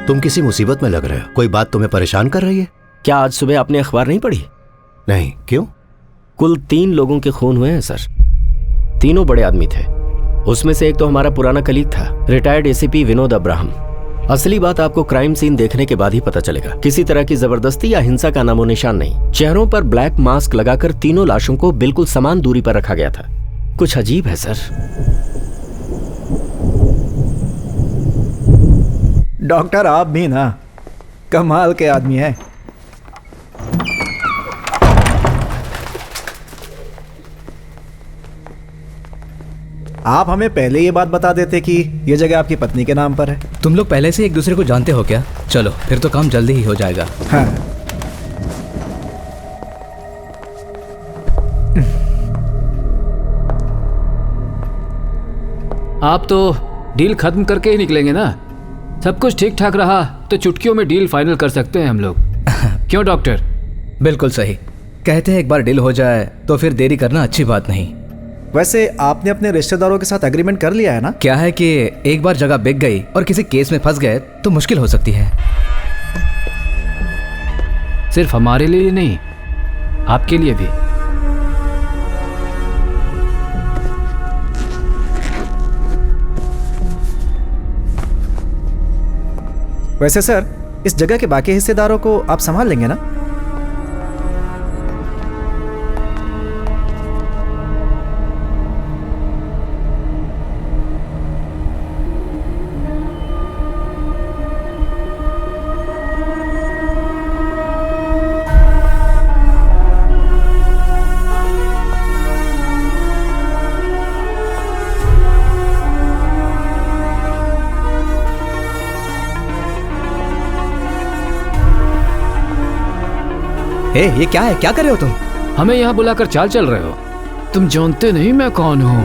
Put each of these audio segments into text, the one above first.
तुम किसी मुसीबत में लग रहे हो। कोई बात तुम्हें परेशान कर रही है? क्या आज सुबह आपने अखबार नहीं पढ़ी? नहीं, क्यों? कुल 3 लोगों के खून हुए हैं सर। तीनों बड़े आदमी थे। उसमें से एक तो हमारा पुराना कलीग था, रिटायर्ड एसीपी विनोद अब्राहम। असली बात आपको क्राइम सीन देखने के बाद ही पता चलेगा। किसी तरह की जबरदस्ती या हिंसा का नामो निशान नहीं। चेहरों पर ब्लैक मास्क लगाकर तीनों लाशों को बिल्कुल समान दूरी पर रखा गया था। कुछ अजीब है सर। डॉक्टर आप भी ना कमाल के आदमी हैं। आप हमें पहले ये बात बता देते कि ये जगह आपकी पत्नी के नाम पर है। तुम लोग पहले से एक दूसरे को जानते हो क्या? चलो फिर तो काम जल्दी ही हो जाएगा। हाँ। आप तो डील खत्म करके ही निकलेंगे ना? सब कुछ ठीक ठाक रहा तो चुटकियों में डील फाइनल कर सकते हैं हम लोग। क्यों डॉक्टर? बिल्कुल सही कहते हैं, एक बार डील हो जाए तो फिर देरी करना अच्छी बात नहीं। वैसे आपने अपने रिश्तेदारों के साथ एग्रीमेंट कर लिया है ना? क्या है कि एक बार जगह बिक गई और किसी केस में फंस गए तो मुश्किल हो सकती है। सिर्फ हमारे लिए नहीं, आपके लिए भी। वैसे सर, इस जगह के बाकी हिस्सेदारों को आप संभाल लेंगे ना? ये क्या है? क्या कर रहे हो तुम? हमें यहाँ बुलाकर चाल चल रहे हो? तुम जानते नहीं मैं कौन हूँ।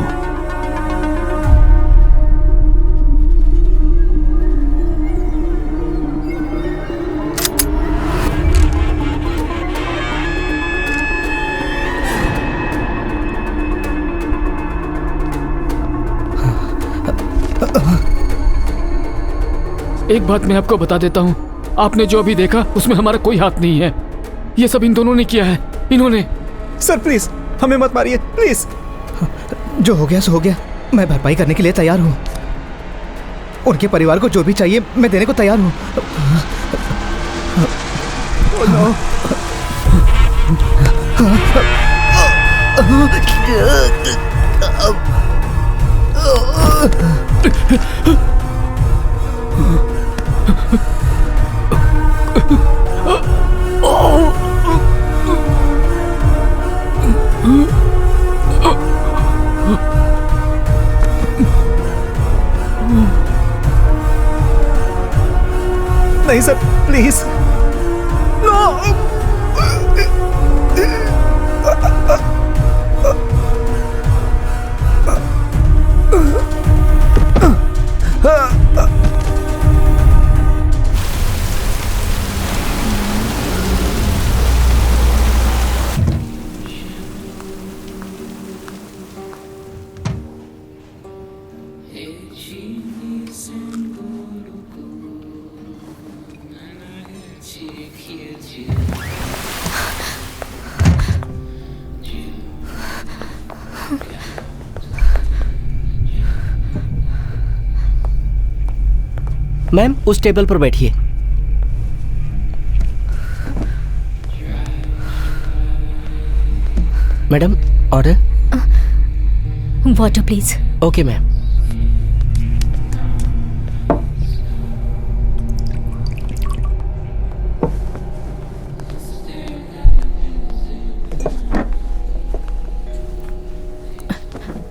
एक बात मैं आपको बता देता हूँ, आपने जो अभी देखा उसमें हमारा कोई हाथ नहीं है। ये सब इन दोनों ने किया है। इन्होंने। सर प्लीज हमें मत मारिए प्लीज। जो हो गया सो हो गया। मैं भरपाई करने के लिए तैयार हूँ। उनके परिवार को जो भी चाहिए मैं देने को तैयार हूँ। नहीं सर प्लीज। नो। मैम उस टेबल पर बैठिए। Madam order. Water please. Okay ma'am.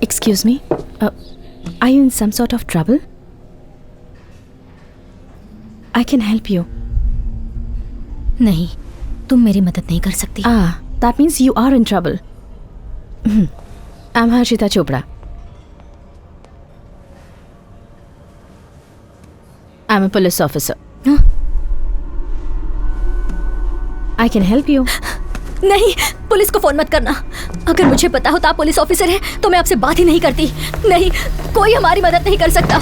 Excuse me, are you in some sort of trouble? I can help you. नहीं, तुम मेरी मदद नहीं कर सकती। That means you are in trouble. I'm Harshita Chopra. I'm a police officer. I can help you. नहीं, police को phone मत करना। अगर मुझे पता होता आप पुलिस ऑफिसर हैं तो मैं आपसे बात ही नहीं करती। नहीं, कोई हमारी मदद नहीं कर सकता।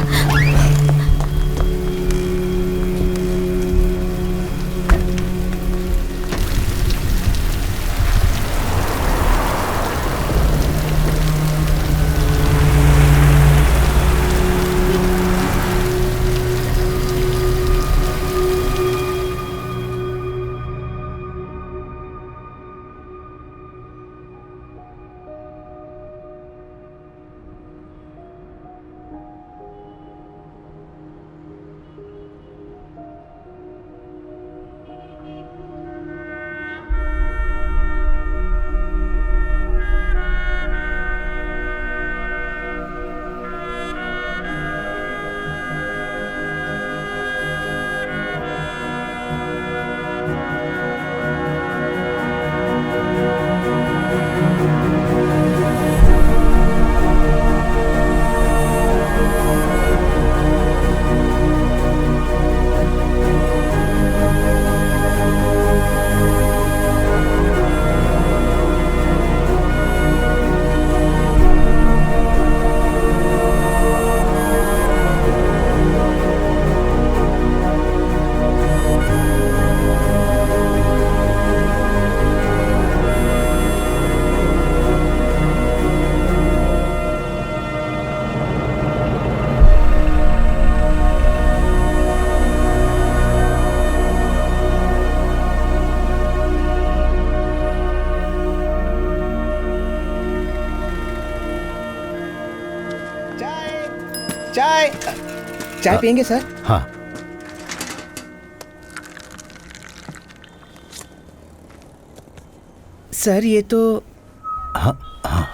चाय पियेंगे सर? हाँ। सर ये तो हाँ हाँ।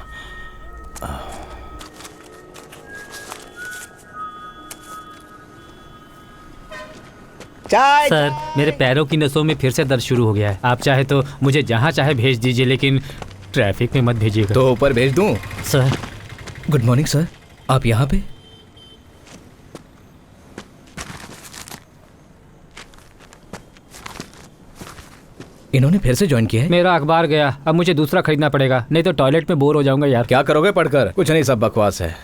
चाय। सर, मेरे पैरों की नसों में फिर से दर्द शुरू हो गया है। आप चाहे तो मुझे जहाँ चाहे भेज दीजिए, लेकिन ट्रैफिक में मत भेजिएगा। तो ऊपर भेज दूं? सर। गुड मॉर्निंग सर, आप यहाँ पे? इन्होंने फिर से ज्वाइन किया है? मेरा अखबार गया, अब मुझे दूसरा खरीदना पड़ेगा, नहीं तो टॉयलेट में बोर हो जाऊंगा यार। क्या करोगे पढ़कर? कुछ नहीं, सब बकवास है।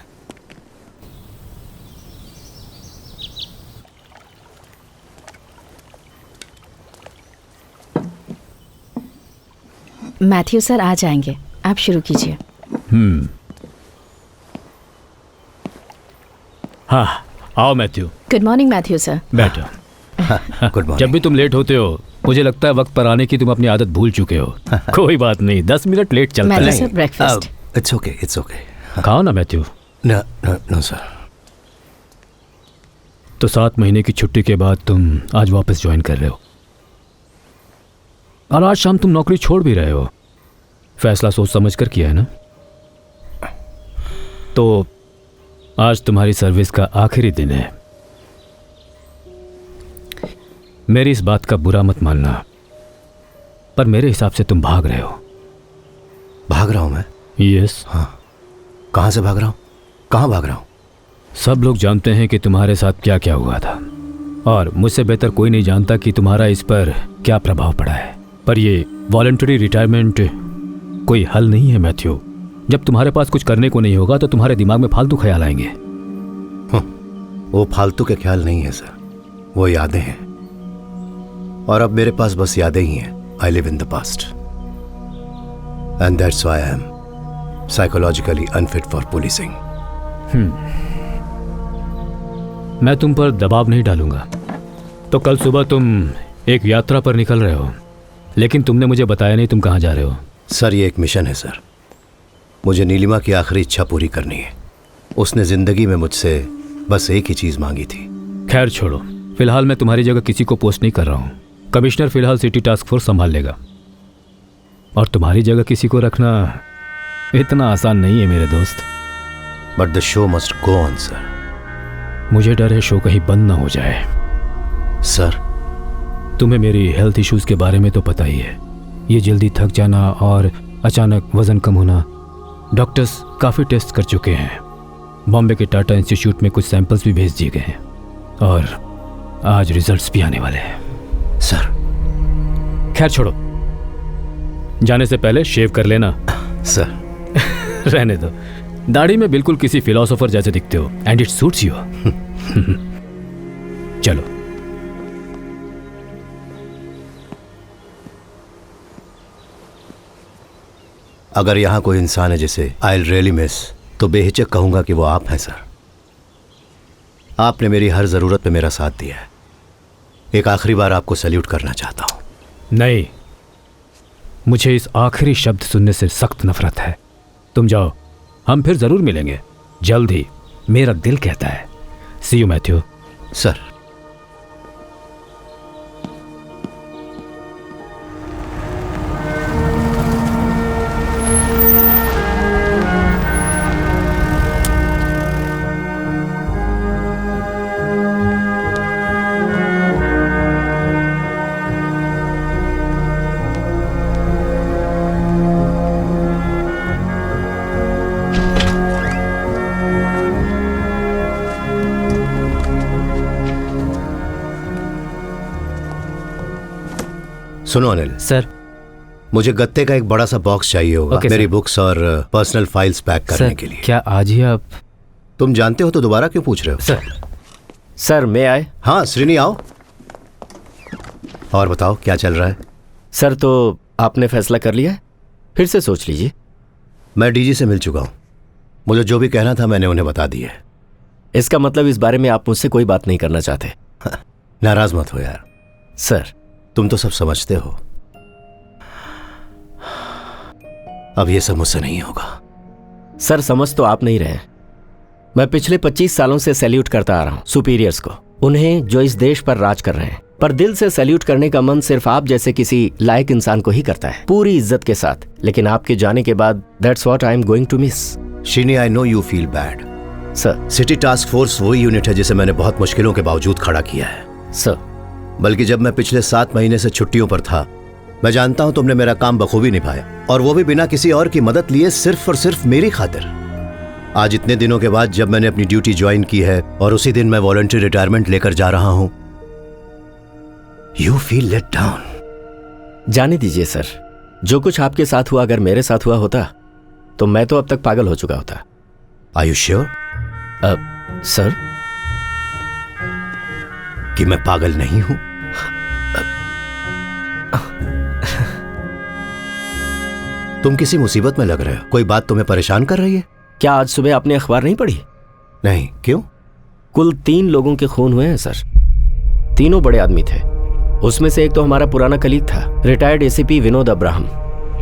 मैथ्यू सर आ जाएंगे, आप शुरू कीजिए। हाँ, आओ Matthew. Good morning Matthew sir. बैठो। Good morning. जब भी तुम लेट होते हो मुझे लगता है वक्त पर आने की तुम अपनी आदत भूल चुके हो। कोई बात नहीं, 10 मिनट लेट चलता मैथ्यू है। Sir breakfast. It's okay, it's okay. खाओ ना मैथ्यू। No sir. तो 7 महीने की छुट्टी के बाद तुम आज वापस ज्वाइन कर रहे हो और आज शाम तुम नौकरी छोड़ भी रहे हो। फैसला सोच समझ कर किया है ना? तो आज तुम्हारी सर्विस का आखिरी दिन है। मेरी इस बात का बुरा मत मानना, पर मेरे हिसाब से तुम भाग रहे हो। भाग रहा हूं मैं? यस। हाँ। कहाँ से भाग रहा हूँ? कहाँ भाग रहा हूँ? सब लोग जानते हैं कि तुम्हारे साथ क्या क्या हुआ था, और मुझसे बेहतर कोई नहीं जानता कि तुम्हारा इस पर क्या प्रभाव पड़ा है। पर ये वॉलंटरी रिटायरमेंट कोई हल नहीं है मैथ्यू। जब तुम्हारे पास कुछ करने को नहीं होगा तो तुम्हारे दिमाग में फालतू ख्याल आएंगे। वो फालतू के ख्याल नहीं है सर, वो यादें हैं, और अब मेरे पास बस यादें ही हैं। I live in the past and that's why I am psychologically unfit for policing. मैं तुम पर दबाव नहीं डालूंगा। तो कल सुबह तुम एक यात्रा पर निकल रहे हो, लेकिन तुमने मुझे बताया नहीं तुम कहाँ जा रहे हो। सर ये एक मिशन है सर, मुझे नीलिमा की आखिरी इच्छा पूरी करनी है। उसने जिंदगी में मुझसे बस एक ही चीज मांगी थी। खैर छोड़ो, फिलहाल मैं तुम्हारी जगह किसी को पोस्ट नहीं कर रहा हूँ। कमिश्नर फिलहाल सिटी टास्क फोर्स संभाल लेगा, और तुम्हारी जगह किसी को रखना इतना आसान नहीं है मेरे दोस्त। But the show must go on sir. मुझे डर है शो कहीं बंद ना हो जाए। सर, तुम्हें मेरी हेल्थ इश्यूज के बारे में तो पता ही है। ये जल्दी थक जाना और अचानक वजन कम होना। डॉक्टर्स काफ़ी टेस्ट कर चुके हैं। बॉम्बे के टाटा इंस्टीट्यूट में कुछ सैंपल्स भी भेज दिए गए हैं, और आज रिजल्ट्स भी आने वाले हैं। सर। खैर छोड़ो, जाने से पहले शेव कर लेना। सर। रहने दो, दाढ़ी में बिल्कुल किसी फिलोसोफर जैसे दिखते हो, एंड इट सूट्स यू। चलो। अगर यहाँ कोई इंसान है जिसे आई रियली मिस, तो बेहिचक कहूंगा कि वो आप हैं सर। आपने मेरी हर जरूरत पे मेरा साथ दिया है। एक आखिरी बार आपको सैल्यूट करना चाहता हूँ। नहीं, मुझे इस आखिरी शब्द सुनने से सख्त नफरत है। तुम जाओ, हम फिर जरूर मिलेंगे जल्द ही, मेरा दिल कहता है। सी यू मैथ्यू। सर। सुनो अनिल। सर। मुझे गत्ते का एक बड़ा सा बॉक्स चाहिए होगा मेरी बुक्स और पर्सनल फाइल्स पैक करने के लिए। क्या आज ही आप? तुम जानते हो तो दोबारा क्यों पूछ रहे हो? सर मैं आए? हाँ श्रीनी आओ। और बताओ क्या चल रहा है? सर तो आपने फैसला कर लिया है? फिर से सोच लीजिए। मैं डीजी से मिल चुका हूँ। मुझे जो भी कहना था मैंने उन्हें बता दिया है। इसका मतलब इस बारे में आप मुझसे कोई बात नहीं करना चाहते? नाराज मत हो यार। सर तुम तो सब समझते हो। अब ये सब मुझसे नहीं होगा। सर समझ तो आप नहीं रहे। मैं पिछले 25 सालों से सैल्यूट करता आ रहा हूं सुपीरियर्स को, उन्हें जो इस देश पर राज कर रहे हैं। पर दिल से सैल्यूट करने का मन सिर्फ आप जैसे किसी लायक इंसान को ही करता है, पूरी इज्जत के साथ। लेकिन आपके जाने के बाद that's what I am going to miss. Sheeni, I know you feel bad. Sir city task force वही यूनिट है जिसे मैंने बहुत मुश्किलों के बावजूद खड़ा किया है। सर बल्कि जब मैं पिछले 7 महीने से छुट्टियों पर था, मैं जानता हूं तुमने मेरा काम बखूबी निभाया, और वो भी बिना किसी और की मदद लिए, सिर्फ और सिर्फ मेरी खातिर। आज इतने दिनों के बाद जब मैंने अपनी ड्यूटी ज्वाइन की है और उसी दिन मैं वॉलंटरी रिटायरमेंट लेकर जा रहा हूं, यू फील लेट डाउन। जाने दीजिए सर, जो कुछ आपके साथ हुआ अगर मेरे साथ हुआ होता तो मैं तो अब तक पागल हो चुका होता। Are you sure? सर कि मैं पागल नहीं हूं? तुम किसी मुसीबत में लग रहे हो। कोई बात तुम्हें परेशान कर रही है? क्या आज सुबह आपने अखबार नहीं पढ़ी? नहीं, क्यों? कुल 3 लोगों के खून हुए हैं सर। तीनों बड़े आदमी थे। उसमें से एक तो हमारा पुराना कलीग था, रिटायर्ड एसीपी विनोद अब्राहम।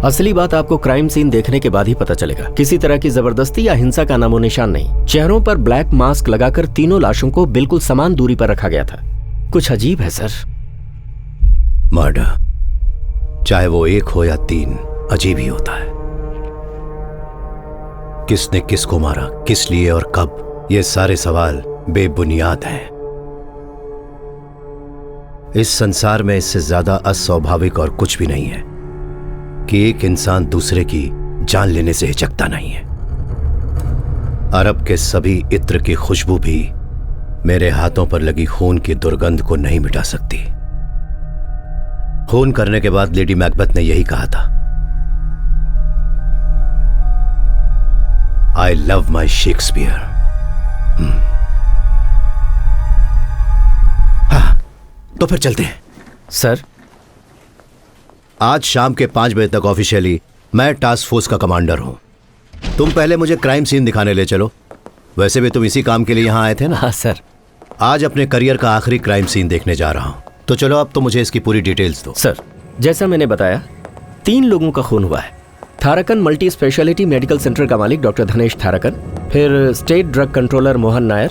असली बात आपको क्राइम सीन देखने के बाद ही पता चलेगा। किसी तरह की जबरदस्ती या हिंसा का नामो निशान नहीं। चेहरों पर ब्लैक मास्क लगाकर तीनों लाशों को बिल्कुल समान दूरी पर रखा गया था। कुछ अजीब है सर। मर्डर, चाहे वो 1 हो या 3, अजीब ही होता है। किसने किसको मारा, किस लिए और कब, ये सारे सवाल बेबुनियाद हैं। इस संसार में इससे ज्यादा अस्वाभाविक और कुछ भी नहीं है कि एक इंसान दूसरे की जान लेने से हिचकता नहीं है। अरब के सभी इत्र की खुशबू भी मेरे हाथों पर लगी खून की दुर्गंध को नहीं मिटा सकती। खून करने के बाद लेडी मैकबेथ ने यही कहा था, आई लव माई शेक्सपियर। हाँ, तो फिर चलते हैं। सर आज शाम के 5 बजे तक ऑफिशियली मैं टास्क फोर्स का कमांडर हूं। तुम पहले मुझे क्राइम सीन दिखाने ले चलो। वैसे भी तुम इसी काम के लिए यहां आए थे ना? हाँ सर। आज अपने करियर का आखिरी क्राइम सीन देखने जा रहा हूं। तो चलो अब तो मुझे इसकी पूरी डिटेल्स दो। सर जैसा मैंने बताया, 3 लोगों का खून हुआ है। थारकन मल्टी स्पेशलिटी मेडिकल सेंटर का मालिक डॉक्टर धनेश थारकन, फिर state drug controller Mohan Nair,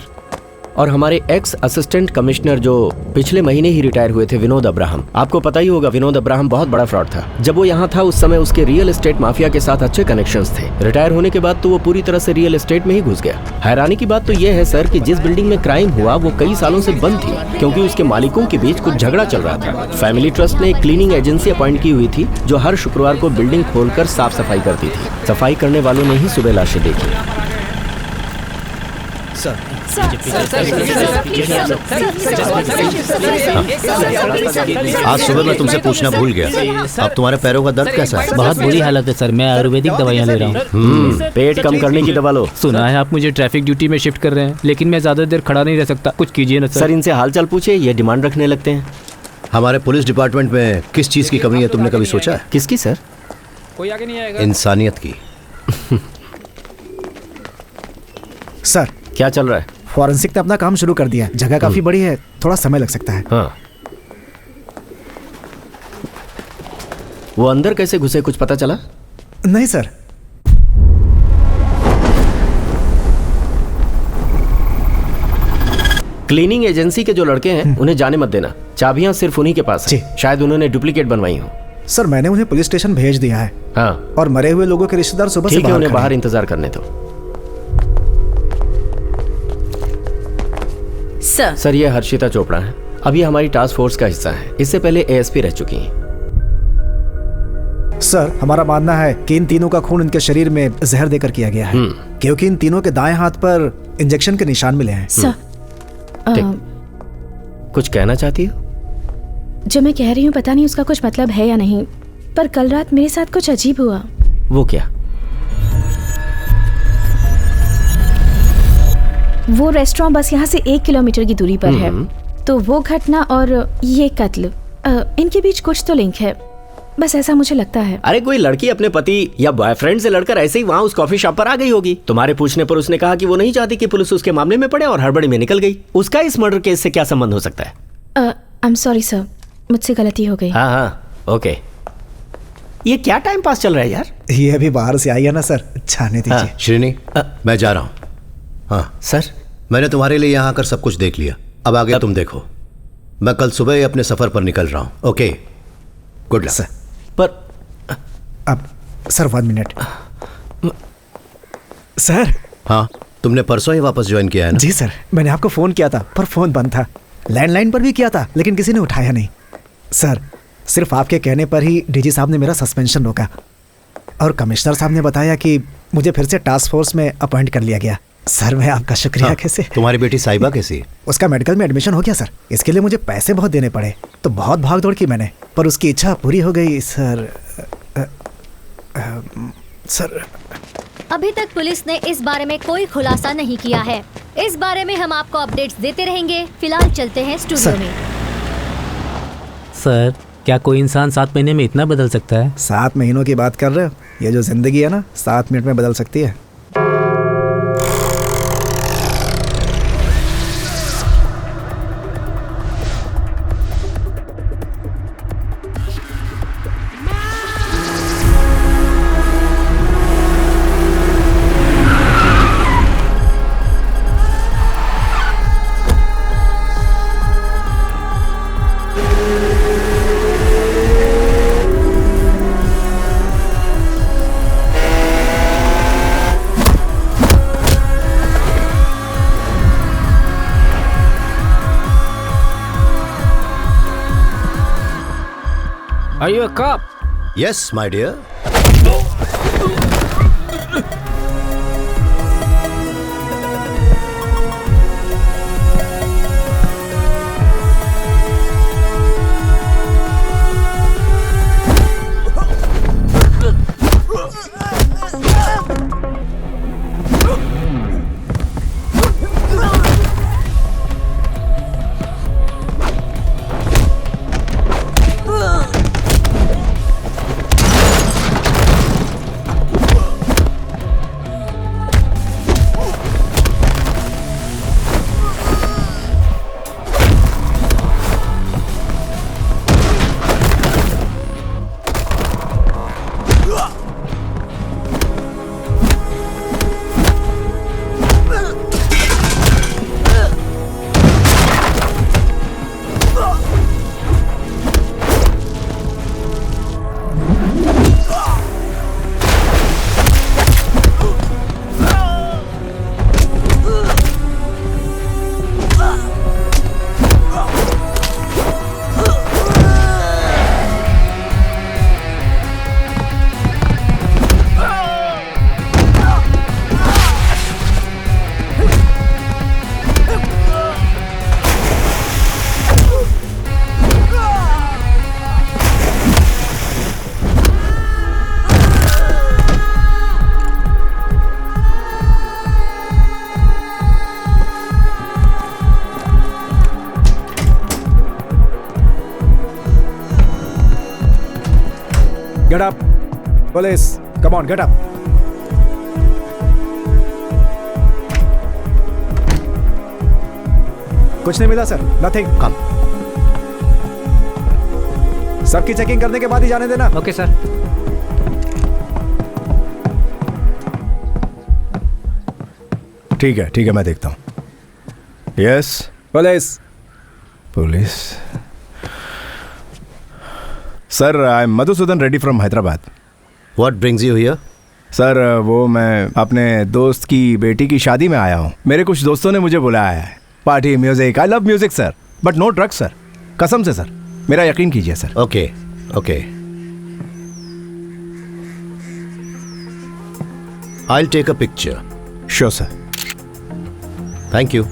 और हमारे एक्स असिस्टेंट कमिश्नर जो पिछले महीने ही रिटायर हुए थे विनोद अब्राहम। आपको पता ही होगा विनोद अब्राहम बहुत बड़ा फ्रॉड था। जब वो यहाँ था उस समय उसके रियल एस्टेट माफिया के साथ अच्छे कनेक्शंस थे। रिटायर होने के बाद तो वो पूरी तरह से रियल एस्टेट में ही घुस गया। हैरानी की बात तो ये है सर कि जिस बिल्डिंग में क्राइम हुआ वो कई सालों से बंद थी क्योंकि उसके मालिकों के बीच कुछ झगड़ा चल रहा था। फैमिली ट्रस्ट ने एक क्लीनिंग एजेंसी अपॉइंट की हुई थी जो हर शुक्रवार को बिल्डिंग खोलकर साफ सफाई करती थी। सफाई करने वालों ने ही सुबह लाशें देखी। आज सुबह मैं तुमसे पूछना भूल गया, अब तुम्हारे पैरों का दर्द कैसा है? बहुत बुरी हालत है सर, मैं आयुर्वेदिक दवाइयाँ ले रहा हूँ। पेट कम करने की दवा लो। सुना है आप मुझे ट्रैफिक ड्यूटी में शिफ्ट कर रहे हैं, लेकिन मैं ज्यादा देर खड़ा नहीं रह सकता, कुछ कीजिए ना सर इनसे हालचाल पूछिए, ये डिमांड रखने लगते हैं। हमारे पुलिस डिपार्टमेंट में किस चीज की कमी है तुमने कभी सोचा है? किसकी सर? कोई आगे नहीं आएगा। इंसानियत की। सर क्या चल रहा है? फॉरेंसिक ने अपना काम शुरू कर दिया। जगह काफी बड़ी है, थोड़ा समय लग सकता है। हाँ। वो अंदर कैसे घुसे कुछ पता चला? नहीं सर। क्लीनिंग एजेंसी के जो लड़के हैं उन्हें जाने मत देना, चाबियां सिर्फ उन्हीं के पास जी। हैं। शायद उन्होंने डुप्लीकेट बनवाई हो। सर मैंने उन्हें पुलिस स्टेशन भेज दिया है। हाँ और मरे हुए लोगों के रिश्तेदार सुबह से ठीक है, उन्हें खड़े बाहर हैं। इंतजार करने दो। सर ये हर्षिता चोपड़ा है, अब ये हमारी टास्क फोर्स का हिस्सा है। इससे पहले एएसपी रह चुकी हैं। सर हमारा मानना है कि इन तीनों का खून इनके शरीर में जहर देकर किया गया है, क्योंकि इन तीनों के दाएं हाथ पर इंजेक्शन के निशान मिले हैं। सर कुछ कहना चाहती हो? जो मैं कह रही हूँ पता नहीं उसका कुछ मतलब है या नहीं, पर कल रात मेरे साथ कुछ अजीब हुआ। वो क्या? वो रेस्टोरेंट बस यहाँ से 1 किलोमीटर की दूरी पर है, तो वो घटना और ये कत्ल, इनके बीच कुछ तो लिंक है, बस ऐसा मुझे लगता है। अरे कोई लड़की अपने पति या बॉयफ्रेंड से लड़कर ऐसे ही वहाँ उस कॉफी शॉप पर आ गई होगी। तुम्हारे पूछने पर उसने कहा कि वो नहीं चाहती कि पुलिस उसके मामले में पड़े और हड़बड़ी में निकल गई। उसका इस मर्डर केस से क्या संबंध हो सकता है? आई एम सॉरी सर, मुझसे गलती हो गई। हाँ हाँ ओके। ये क्या टाइम पास चल रहा है यार? ये अभी बाहर से आई है ना सर, जाने दीजिए। हाँ। श्रीनी मैं जा रहा हूँ। हाँ सर मैंने तुम्हारे लिए यहाँ आकर सब कुछ देख लिया, अब आगे तुम देखो। मैं कल सुबह ही अपने सफर पर निकल रहा हूँ। Okay good luck. सर पर अब सर 1 मिनट। सर। हाँ तुमने परसों ही वापस ज्वाइन किया है ना? जी सर, मैंने आपको फोन किया था पर फोन बंद था। लैंडलाइन पर भी किया था लेकिन किसी ने उठाया नहीं। सर सिर्फ आपके कहने पर ही डीजी साहब ने मेरा सस्पेंशन रोका और कमिश्नर साहब ने बताया कि मुझे फिर से टास्क फोर्स में अपॉइंट कर लिया गया। सर मैं आपका शुक्रिया। कैसे? तुम्हारी बेटी साहिबा कैसी है? उसका मेडिकल में एडमिशन हो गया सर। इसके लिए मुझे पैसे बहुत देने पड़े तो बहुत भाग दौड़ की मैंने, पर उसकी इच्छा पूरी हो गई सर। सर अभी तक पुलिस ने इस बारे में कोई खुलासा नहीं किया है। इस बारे में हम आपको अपडेट्स देते रहेंगे। फिलहाल चलते हैं स्टूडियो में। सर क्या कोई इंसान 7 महीने में इतना बदल सकता है? 7 महीनों की बात कर रहे हो? ये जो जिंदगी है ना 7 मिनट में बदल सकती है। Are you a cop? Yes, my dear. Get up police, come on get up. कुछ नहीं मिला सर, नथिंग। कम। सबकी चेकिंग करने के बाद ही जाने देना। Okay sir. ठीक है, मैं देखता हूँ। Yes police. Police sir, I am Madhusudan Reddy from Hyderabad. What brings you here? Sir वो मैं अपने दोस्त की बेटी की शादी में आया हूँ। मेरे कुछ दोस्तों ने मुझे बुलाया है। Party, music, I love music sir, but no drugs sir. कसम से सर, मेरा यकीन कीजिए sir. Okay okay, I will take a picture. Sure sir. Thank you.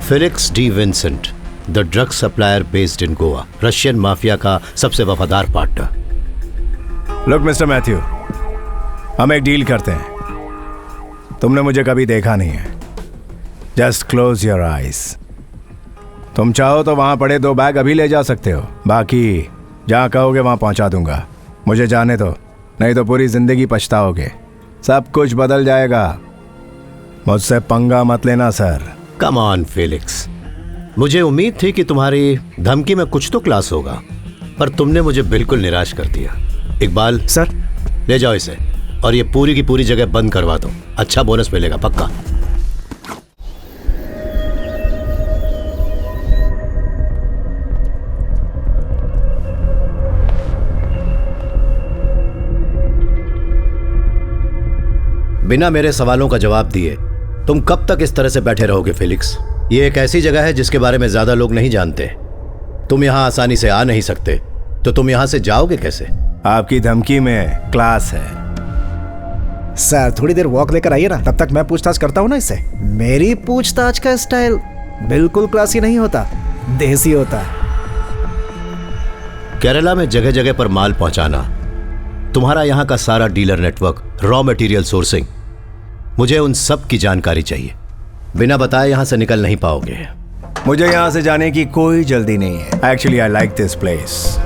Felix D Vincent, the drug supplier based in Goa, Russian mafia का सबसे वफादार partner. Look mister Matthew, हम एक डील करते हैं। तुमने मुझे कभी देखा नहीं है। Just close your eyes. तुम चाहो तो वहां पड़े 2 बैग अभी ले जा सकते हो, बाकी जहां कहोगे वहां पहुंचा दूंगा। मुझे जाने दो, नहीं तो पूरी जिंदगी पछताओगे। सब कुछ बदल जाएगा। मुझसे पंगा मत लेना सर। कम ऑन फेलिक्स, मुझे उम्मीद थी कि तुम्हारी धमकी में कुछ तो क्लास होगा, पर तुमने मुझे बिल्कुल निराश कर दिया। इकबाल सर, ले जाओ इसे और ये पूरी की पूरी जगह बंद करवा दो। अच्छा बोनस मिलेगा पक्का। बिना मेरे सवालों का जवाब दिए तुम कब तक इस तरह से बैठे रहोगे फेलिक्स? ये एक ऐसी जगह है जिसके बारे में ज्यादा लोग नहीं जानते। तुम यहां आसानी से आ नहीं सकते, तो तुम यहां से जाओगे कैसे? आपकी धमकी में क्लास है। सर थोड़ी देर वॉक लेकर आइए ना, तब तक मैं पूछताछ करता हूँ ना इससे। मेरी पूछताछ का स्टाइल बिल्कुल क्लासी नहीं होता, देसी होता है। केरला में जगह जगह पर माल पहुंचाना, तुम्हारा यहां का सारा dealer network, raw material sourcing, मुझे उन सब की जानकारी चाहिए। बिना बताए यहां से निकल नहीं पाओगे। मुझे यहां से जाने की कोई जल्दी नहीं है। Actually I like this place.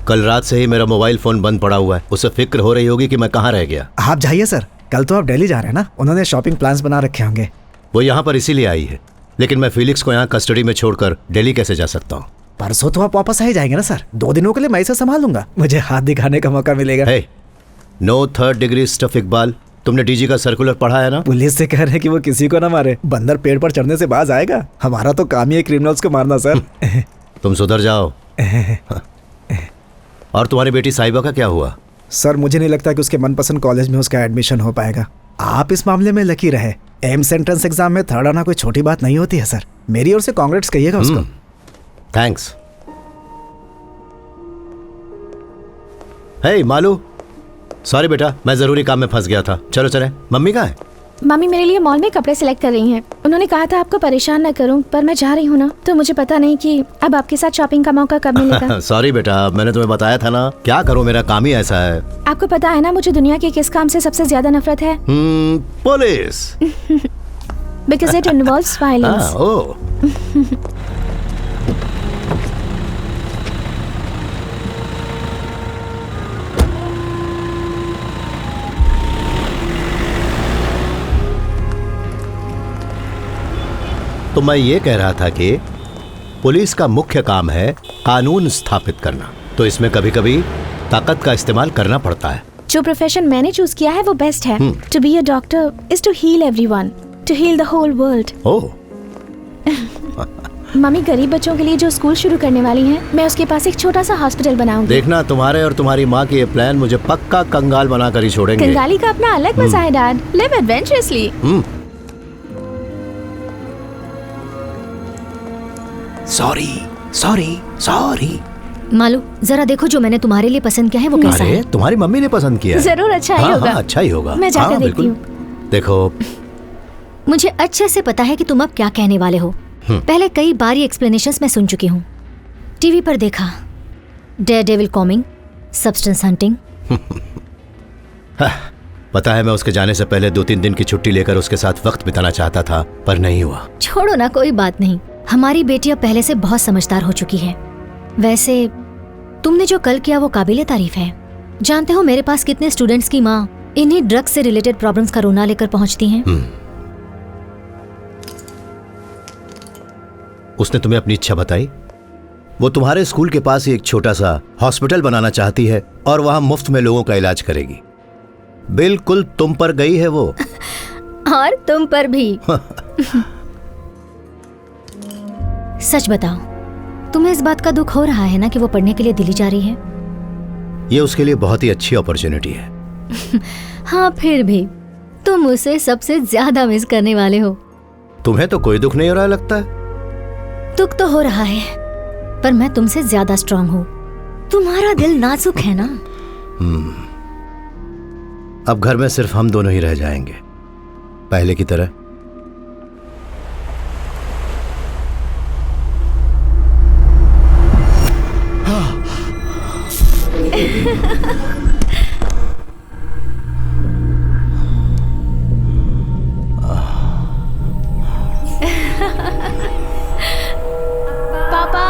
कल रात से ही मेरा मोबाइल फोन बंद पड़ा हुआ है। उसे फिक्र हो रही होगी कि मैं कहाँ रह गया। आप जाइए सर, कल तो आप दिल्ली जा रहे हैं ना। उन्होंने शॉपिंग प्लान्स बना रखे होंगे। वो यहाँ पर इसीलिए आई है, लेकिन मैं फेलिक्स को यहाँ कस्टडी में छोड़कर दिल्ली कैसे जा सकता हूँ? परसों तो आप वापस आ ही जाएंगे ना सर। 2 दिनों के लिए मैं इसे संभाल लूंगा, मुझे हाथ दिखाने का मौका मिलेगा। Hey, no third degree stuff Iqbal. तुमने डीजी का सर्कुलर पढ़ा है ना? पुलिस से कह रहे हैं कि वो किसी को ना मारे। बंदर पेड़ पर चढ़ने से बाज आएगा। हमारा तो काम ही है क्रिमिनल्स को मारना सर। तुम सुधर जाओ। और तुम्हारी बेटी साहिबा का क्या हुआ? सर मुझे नहीं लगता कि उसके मनपसंद कॉलेज में उसका एडमिशन हो पाएगा। आप इस मामले में लकी रहे। एम्स एंट्रेंस एग्जाम में 3rd आना कोई छोटी बात नहीं होती है सर। मेरी ओर से कांग्रेट्स कहिएगा उसको। थैंक्स। हे मालू, सॉरी बेटा, मैं जरूरी काम में फंस गया था। चलो चले। मम्मी कहाँ है? मम्मी मेरे लिए मॉल में कपड़े सिलेक्ट कर रही हैं। उन्होंने कहा था आपको परेशान न करूं, पर मैं जा रही हूँ ना, तो मुझे पता नहीं कि अब आपके साथ शॉपिंग का मौका कब मिलेगा। सॉरी बेटा, मैंने तुम्हें बताया था ना। क्या करूं, मेरा काम ही ऐसा है। आपको पता है ना मुझे दुनिया के किस काम से सबसे ज्यादा नफरत है? Police. Because it involves violence. Oh. तो मैं ये कह रहा था कि पुलिस का मुख्य काम है कानून स्थापित करना, तो इसमें कभी कभी ताकत का इस्तेमाल करना पड़ता है। जो प्रोफेशन मैंने चूज किया है वो बेस्ट है। To be a doctor is to heal everyone, to heal the whole world. Oh. Mummy गरीब बच्चों के लिए जो स्कूल शुरू करने वाली हैं, मैं उसके पास एक छोटा सा हॉस्पिटल बनाऊंगी। देखना, तुम्हारे और तुम्हारी माँ के ये प्लान मुझे पक्का कंगाल बनाकर ही छोड़ेंगे। कंगाली का अपना अलग मजा है dad. Live adventurously. Sorry sorry sorry. Malu, जरा देखो जो मैंने तुम्हारे लिए पसंद किया है वो कैसा अरे है। तुम्हारी मम्मी ने पसंद किया है। जरूर अच्छा ही होगा। हाँ, अच्छा ही होगा। मैं जाकर देखती बिल्कुल। हूँ। देखो, मुझे अच्छे से पता है कि तुम अब क्या कहने वाले हो। पहले कई बार ये एक्सप्लेनेशंस मैं सुन चुकी हूँ, टीवी पर देखा, डेयरडेविल कॉमिंग, सब्सटेंस हंटिंग। पता है मैं उसके जाने से पहले 2-3 दिन की छुट्टी लेकर उसके साथ वक्त बिताना चाहता था, पर नहीं हुआ। छोड़ो ना, कोई बात नहीं। हमारी बेटी अब पहले से बहुत समझदार हो चुकी है। वैसे तुमने जो कल किया वो काबिले तारीफ है। जानते हो मेरे पास कितने स्टूडेंट्स की माँ इन्हीं ड्रग्स से रिलेटेड प्रॉब्लम्स का रोना लेकर पहुंचती हैं। उसने तुम्हें अपनी इच्छा बताई? वो तुम्हारे स्कूल के पास ही एक छोटा सा हॉस्पिटल बनाना चाहती है और वहां मुफ्त में लोगों का इलाज करेगी। बिल्कुल तुम पर गई है वो। और तुम पर भी। सच बताओ, तुम्हें इस बात का दुख हो रहा है ना कि वो पढ़ने के लिए दिल्ली जा रही है? ये उसके लिए बहुत ही अच्छी अपॉर्चुनिटी है। हाँ, फिर भी तुम उसे सबसे ज्यादा मिस करने वाले हो। तुम्हें तो कोई दुख नहीं हो रहा लगता है। दुख तो हो रहा है, पर मैं तुमसे ज्यादा स्ट्रांग हूँ। तुम्हारा दिल नाजुक है ना। अब घर में सिर्फ हम दोनों ही रह जाएंगे, पहले की तरह। पापा,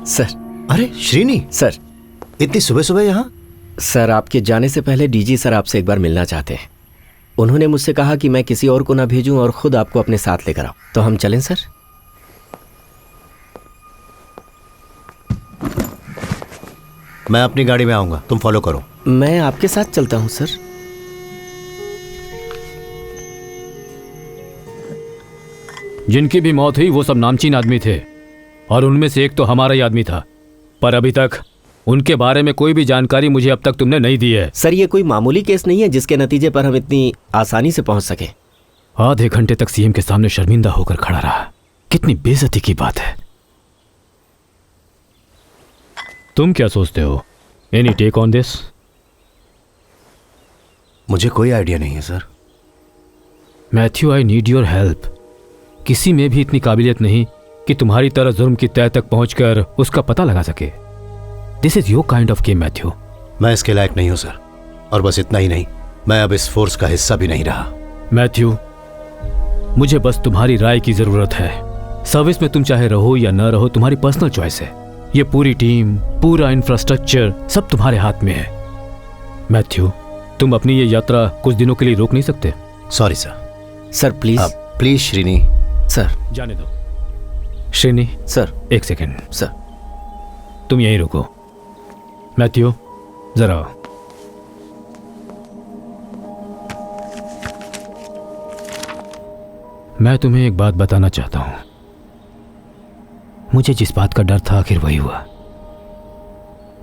सर। अरे श्रीनी, सर, इतनी सुबह सुबह यहाँ? सर आपके जाने से पहले डीजी सर आपसे एक बार मिलना चाहते हैं। उन्होंने मुझसे कहा कि मैं किसी और को ना भेजूं और खुद आपको अपने साथ लेकर आऊं। तो हम चलें सर? मैं अपनी गाड़ी में आऊंगा, तुम फॉलो करो। मैं आपके साथ चलता हूं सर। जिनकी भी मौत हुई वो सब नामचीन आदमी थे और उनमें से एक तो हमारा ही आदमी था, पर अभी तक उनके बारे में कोई भी जानकारी मुझे अब तक तुमने नहीं दी है। सर ये कोई मामूली केस नहीं है जिसके नतीजे पर हम इतनी आसानी से पहुंच सके। आधे घंटे तक सीएम के सामने शर्मिंदा होकर खड़ा रहा, कितनी बेइज्जती की बात है। तुम क्या सोचते हो? Any take on this? मुझे कोई आइडिया नहीं है sir. Matthew, I need your help. किसी में भी इतनी काबिलियत नहीं कि तुम्हारी तरह जुर्म की तह तक पहुंचकर उसका पता लगा सके। This is your kind of game Matthew. मैं इसके लायक नहीं हूं सर, और बस इतना ही नहीं, मैं अब इस फोर्स का हिस्सा भी नहीं रहा। मैथ्यू, मुझे बस तुम्हारी राय की जरूरत है। सर्विस में तुम चाहे रहो या न रहो, तुम्हारी पर्सनल चॉइस है। ये पूरी टीम, पूरा इंफ्रास्ट्रक्चर सब तुम्हारे हाथ में है। मैथ्यू, तुम अपनी ये यात्रा कुछ दिनों के लिए रोक नहीं सकते? Sorry sir. Sir please. Please Srini. Sir जाने दो। श्रीनी सर, एक सेकेंड। सर तुम यहीं रुको। मैथ्यू जरा। मैं तुम्हें एक बात बताना चाहता हूं। मुझे जिस बात का डर था आखिर वही हुआ।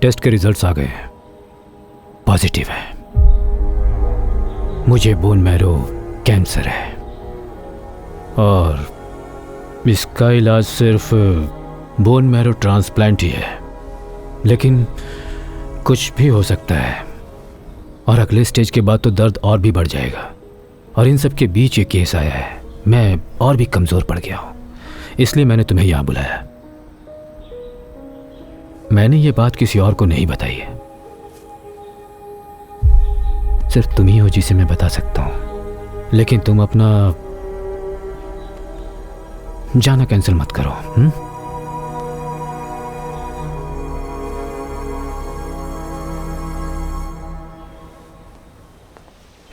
टेस्ट के रिजल्ट्स आ गए, पॉजिटिव है। मुझे बोन मैरो कैंसर है और इसका इलाज सिर्फ बोन मैरो ट्रांसप्लांट ही है। लेकिन कुछ भी हो सकता है और अगले स्टेज के बाद तो दर्द और भी बढ़ जाएगा। और इन सब के बीच ये केस आया है। मैं और भी कमज़ोर पड़ गया हूँ, इसलिए मैंने तुम्हें यहाँ बुलाया। मैंने ये बात किसी और को नहीं बताई है, सिर्फ तुम ही हो जिसे मैं बता सकता हूँ। लेकिन तुम अपना जाना कैंसिल मत करो।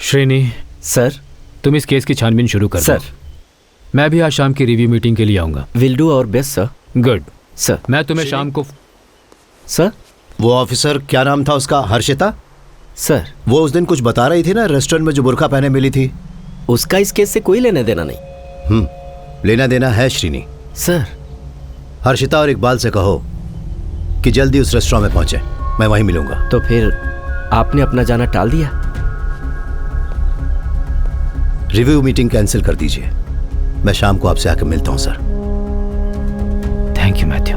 श्रेणी सर। तुम इस केस की छानबीन शुरू कर सर। दो। मैं भी आज शाम की रिव्यू मीटिंग के लिए आऊंगा। Will do our best sir. Good sir. मैं तुम्हें शाम को सर। वो ऑफिसर क्या नाम था उसका? हर्षिता सर। वो उस दिन कुछ बता रही थी ना, रेस्टोरेंट में जो बुर्का पहने मिली थी। उसका इस केस से कोई लेना देना नहीं। लेना देना है श्रीनी। सर। हर्षिता और इकबाल से कहो कि जल्दी उस रेस्टोरेंट में पहुंचे, मैं वहीं मिलूंगा। तो फिर आपने अपना जाना टाल दिया? रिव्यू मीटिंग कैंसिल कर दीजिए, मैं शाम को आपसे आकर मिलता हूं sir. Thank you Matthew,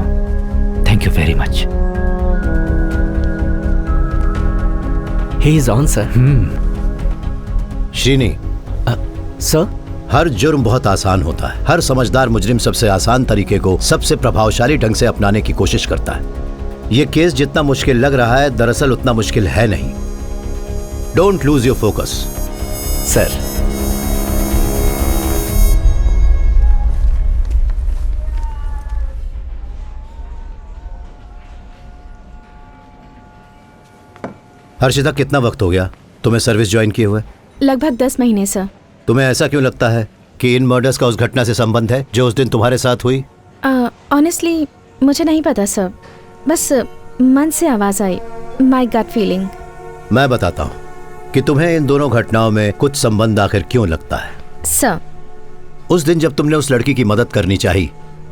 thank you very much. He is on sir. Srini. Sir. हर जुर्म बहुत आसान होता है। हर समझदार मुजरिम सबसे आसान तरीके को सबसे प्रभावशाली ढंग से अपनाने की कोशिश करता है। यह केस जितना मुश्किल लग रहा है, दरअसल उतना मुश्किल है नहीं। Don't lose your focus. Sir. Harshita, कितना वक्त हो गया तुम्हें सर्विस ज्वाइन किए हुए? लगभग 10 महीने सर। तुम्हें ऐसा क्यों लगता है कि इन मर्डर्स का उस घटना से संबंध है जो उस दिन तुम्हारे साथ हुई? ऑनेस्टली मुझे नहीं पता सर, बस मन से आवाज आई, माय गट फीलिंग। मैं बताता हूँ कि तुम्हें इन दोनों घटनाओं में कुछ संबंध आखिर क्यों लगता है। सर। उस दिन जब तुमने उस लड़की की मदद करनी चाहिए